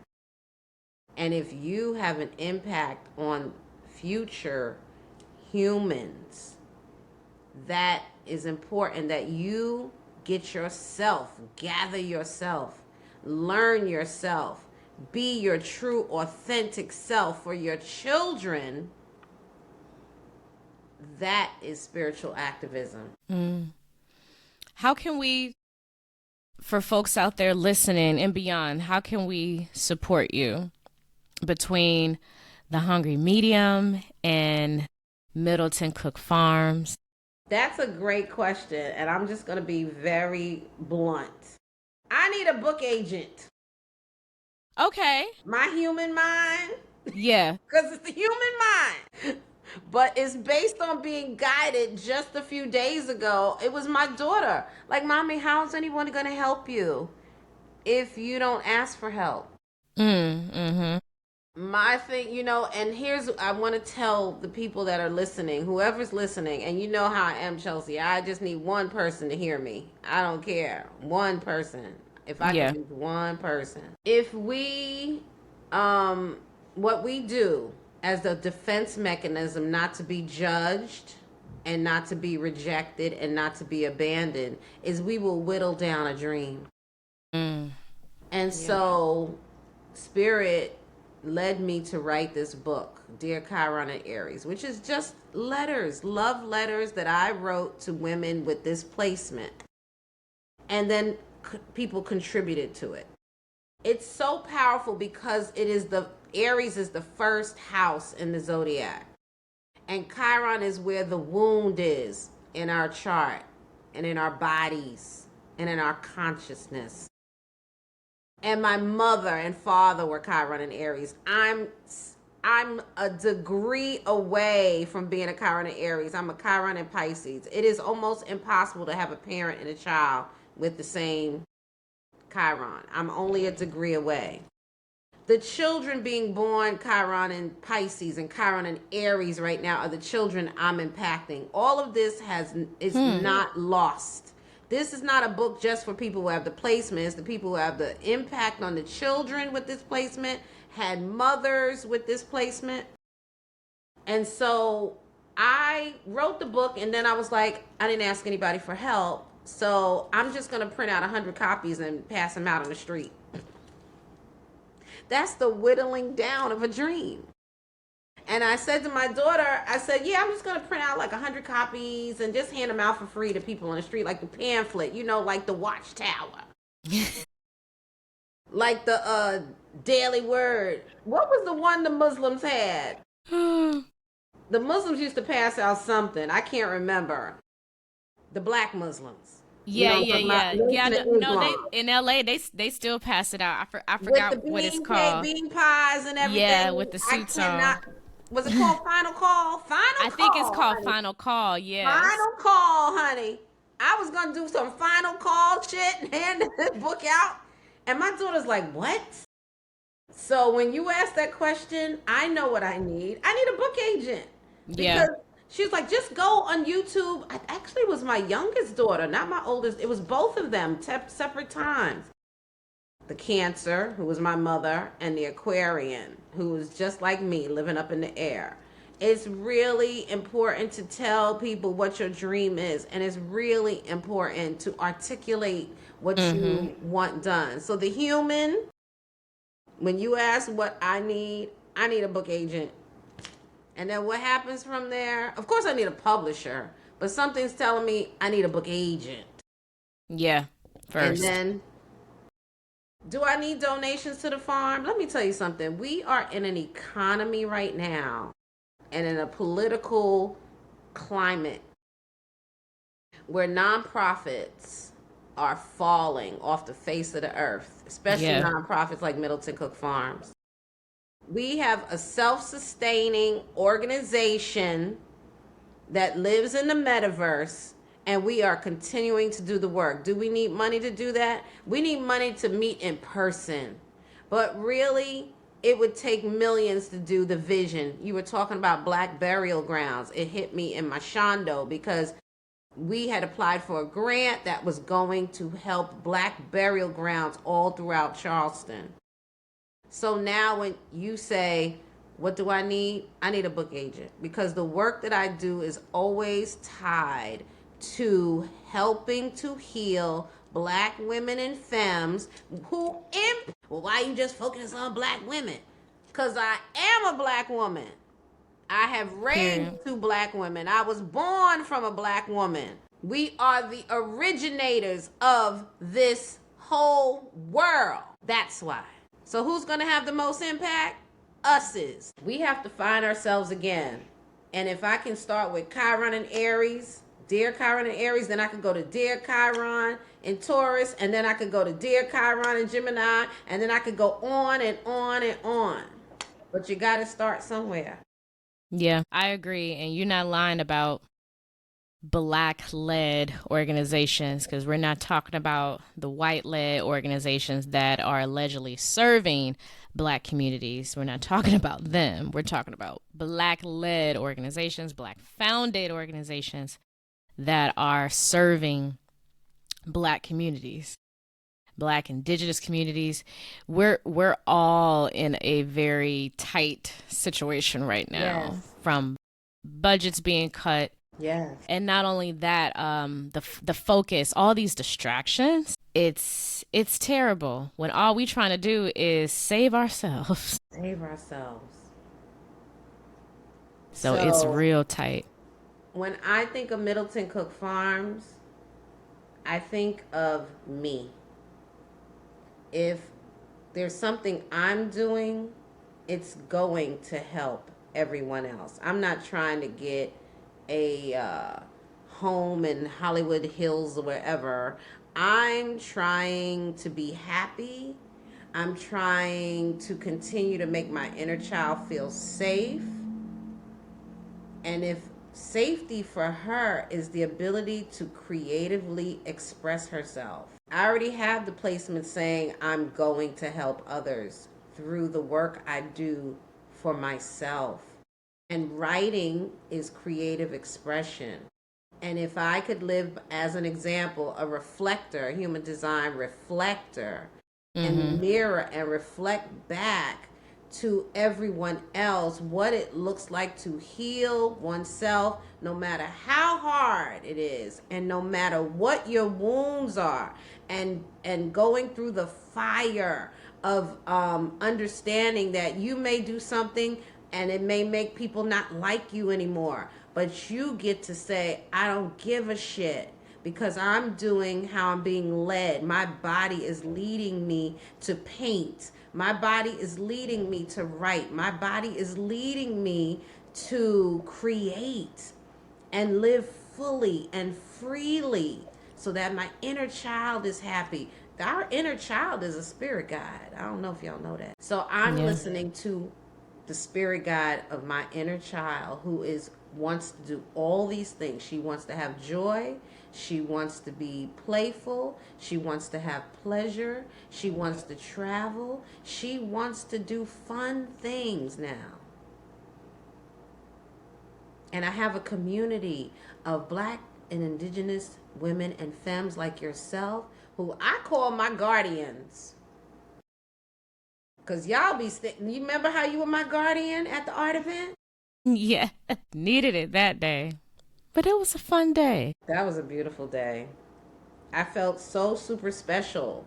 And if you have an impact on future humans, that is important that you get yourself, gather yourself, learn yourself, be your true, authentic self for your children. That is spiritual activism. Mm. How can we, for folks out there listening and beyond, how can we support you between the Hungry Medium and Middleton Cook Farms? That's a great question, and I'm just going to be very blunt. I need a book agent. Okay. My human mind, Yeah. because it's the human mind, but it's based on being guided. Just a few days ago, it was my daughter. Like, mommy, how's anyone going to help you if you don't ask for help? Mm-hmm. My thing, and here's, I want to tell the people that are listening, whoever's listening, and you know how I am, Chelsea. I just need one person to hear me. I don't care. One person. If I Yeah. can reach one person. If we, what we do as a defense mechanism not to be judged and not to be rejected and not to be abandoned is we will whittle down a dream. Mm. And so Spirit led me to write this book, Dear Chiron and Aries, which is just letters, love letters that I wrote to women with this placement. And then people contributed to it. It's so powerful because Aries is the first house in the zodiac. And Chiron is where the wound is in our chart and in our bodies and in our consciousness. and my mother and father were Chiron and Aries. I'm a degree away from being a Chiron and Aries. I'm a Chiron and Pisces. It is almost impossible to have a parent and a child with the same Chiron. I'm only a degree away. The children being born Chiron and Pisces and Chiron and Aries right now are the children I'm impacting. All of this is not lost. This is not a book just for people who have the placements, the people who have the impact on the children with this placement, had mothers with this placement. And so I wrote the book, and then I was like, I didn't ask anybody for help. So I'm just going to print out 100 copies and pass them out on the street. That's the whittling down of a dream. And I said to my daughter, I said, yeah, I'm just going to print out like 100 copies and just hand them out for free to people on the street, like the pamphlet, you know, like the Watchtower. Like the Daily Word. What was the one the Muslims had? The Muslims used to pass out something. I can't remember. The black Muslims. Yeah, you know, yeah. No, they in LA they still pass it out. I forgot what it's called. Bean pies and everything. Yeah, with the suits on. Was it called Final Call? I think it's called honey. Final Call. Yeah. Final Call, honey. I was gonna do some Final Call shit and hand this book out, and my daughter's like, "What?" So when you ask that question, I know what I need. I need a book agent. Yeah. She was like, just go on YouTube. Actually, it was my youngest daughter, not my oldest. It was both of them, separate times. The Cancer, who was my mother, and the Aquarian, who was just like me, living up in the air. It's really important to tell people what your dream is, and it's really important to articulate what you want done. So the Human, when you ask what I need a book agent. And then what happens from there? Of course, I need a publisher, but something's telling me I need a book agent. Yeah, first. And then, do I need donations to the farm? Let me tell you something. We are in an economy right now and in a political climate where nonprofits are falling off the face of the earth, especially nonprofits like Middleton Cook Farms. We have a self-sustaining organization that lives in the metaverse, and we are continuing to do the work. Do we need money to do that? We need money to meet in person. But really, it would take millions to do the vision. You were talking about black burial grounds. It hit me in my shondo because we had applied for a grant that was going to help black burial grounds all throughout Charleston. So now when you say, what do I need? I need a book agent, because the work that I do is always tied to helping to heal black women and femmes who well, why you just focus on black women? Because I am a black woman. I have raised 2 black women. I was born from a black woman. We are the originators of this whole world. That's why. So who's going to have the most impact? Us is. We have to find ourselves again. And if I can start with Chiron and Aries, Dear Chiron and Aries, then I could go to Dear Chiron in Taurus, and then I could go to Dear Chiron in Gemini, and then I could go on and on and on. But you got to start somewhere. Yeah, I agree. And you're not lying about black-led organizations, because we're not talking about the white-led organizations that are allegedly serving black communities. We're not talking about them. We're talking about black-led organizations, black-founded organizations that are serving black communities, black indigenous communities. We're all in a very tight situation right now, from budgets being cut. Yes. And not only that, the focus, all these distractions, it's terrible when all we trying to do is save ourselves. Save ourselves. So it's real tight. When I think of Middleton Cook Farms, I think of me. If there's something I'm doing, it's going to help everyone else. I'm not trying to get a home in Hollywood Hills or wherever. I'm trying to be happy. I'm trying to continue to make my inner child feel safe. And if safety for her is the ability to creatively express herself, I already have the placement saying I'm going to help others through the work I do for myself. And writing is creative expression. And if I could live as an example, a reflector, a human design reflector, and mirror and reflect back to everyone else what it looks like to heal oneself, no matter how hard it is, and no matter what your wounds are, and going through the fire of understanding that you may do something and it may make people not like you anymore, but you get to say, I don't give a shit, because I'm doing how I'm being led. My body is leading me to paint. My body is leading me to write. My body is leading me to create and live fully and freely so that my inner child is happy. Our inner child is a spirit guide. I don't know if y'all know that. So I'm listening to the spirit guide of my inner child, who wants to do all these things. She wants to have joy. She wants to be playful. She wants to have pleasure. She wants to travel. She wants to do fun things now. And I have a community of Black and Indigenous women and femmes like yourself, who I call my guardians. Because y'all be you remember how you were my guardian at the art event? Yeah, needed it that day. But it was a fun day. That was a beautiful day. I felt so super special.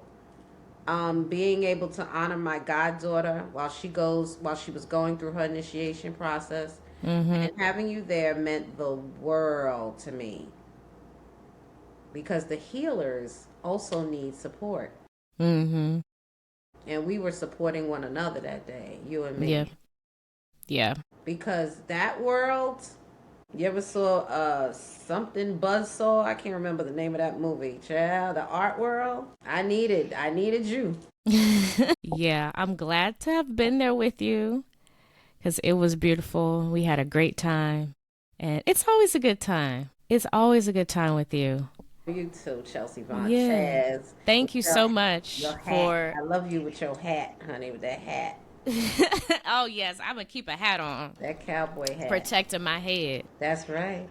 Being able to honor my goddaughter while she was going through her initiation process, and having you there meant the world to me, because the healers also need support. And we were supporting one another that day, you and me. Yeah. Because that world, you ever saw something Buzzsaw? I can't remember the name of that movie. Child, the art world. I needed you. Yeah, I'm glad to have been there with you, because it was beautiful. We had a great time. And it's always a good time. It's always a good time with you. You too, Chelsea Von Yeah. Chaz. Thank you so much Your hat. for... I love you with your hat, honey, with that hat. Oh, yes. I'm going to keep a hat on. That cowboy hat. Protecting my head. That's right.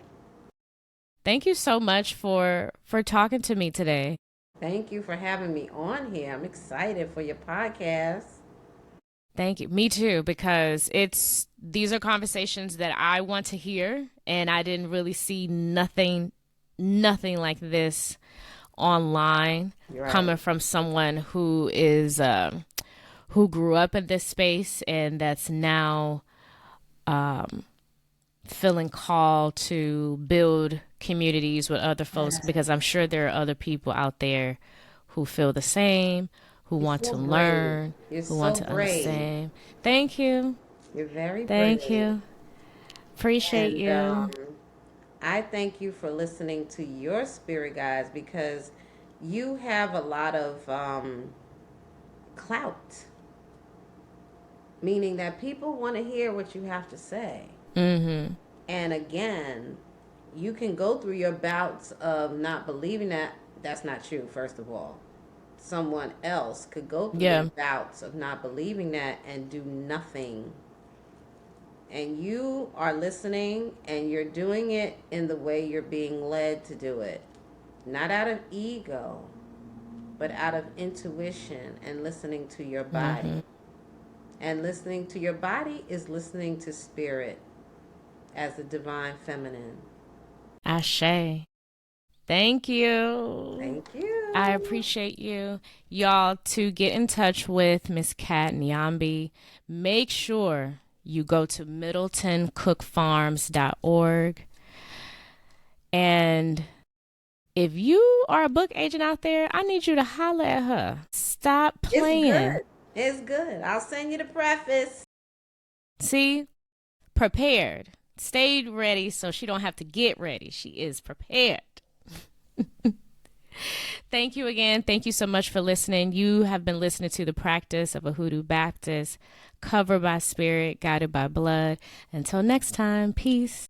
Thank you so much for talking to me today. Thank you for having me on here. I'm excited for your podcast. Thank you. Me too, because these are conversations that I want to hear, and I didn't really see nothing like this online coming from someone who is who grew up in this space and that's now feeling called to build communities with other folks, because I'm sure there are other people out there who feel the same, who want to learn, who want to understand. Thank you. You're very brave. Thank you. Appreciate you. I thank you for listening to your spirit guides, because you have a lot of clout, meaning that people want to hear what you have to say. And again, you can go through your bouts of not believing that. That's not true, first of all. Someone else could go through your bouts of not believing that and do nothing. And you are listening, and you're doing it in the way you're being led to do it. Not out of ego, but out of intuition and listening to your body. And listening to your body is listening to spirit as the divine feminine. Ashe. Thank you. Thank you. I appreciate you. Y'all, to get in touch with Miss Kat Niambi, make sure you go to middletoncookfarms.org. And if you are a book agent out there, I need you to holler at her. Stop playing. It's good. I'll send you the preface. See? Prepared. Stayed ready so she don't have to get ready. She is prepared. Thank you again. Thank you so much for listening. You have been listening to the practice of a Hoodoo Baptist, covered by spirit, guided by blood. Until next time, peace.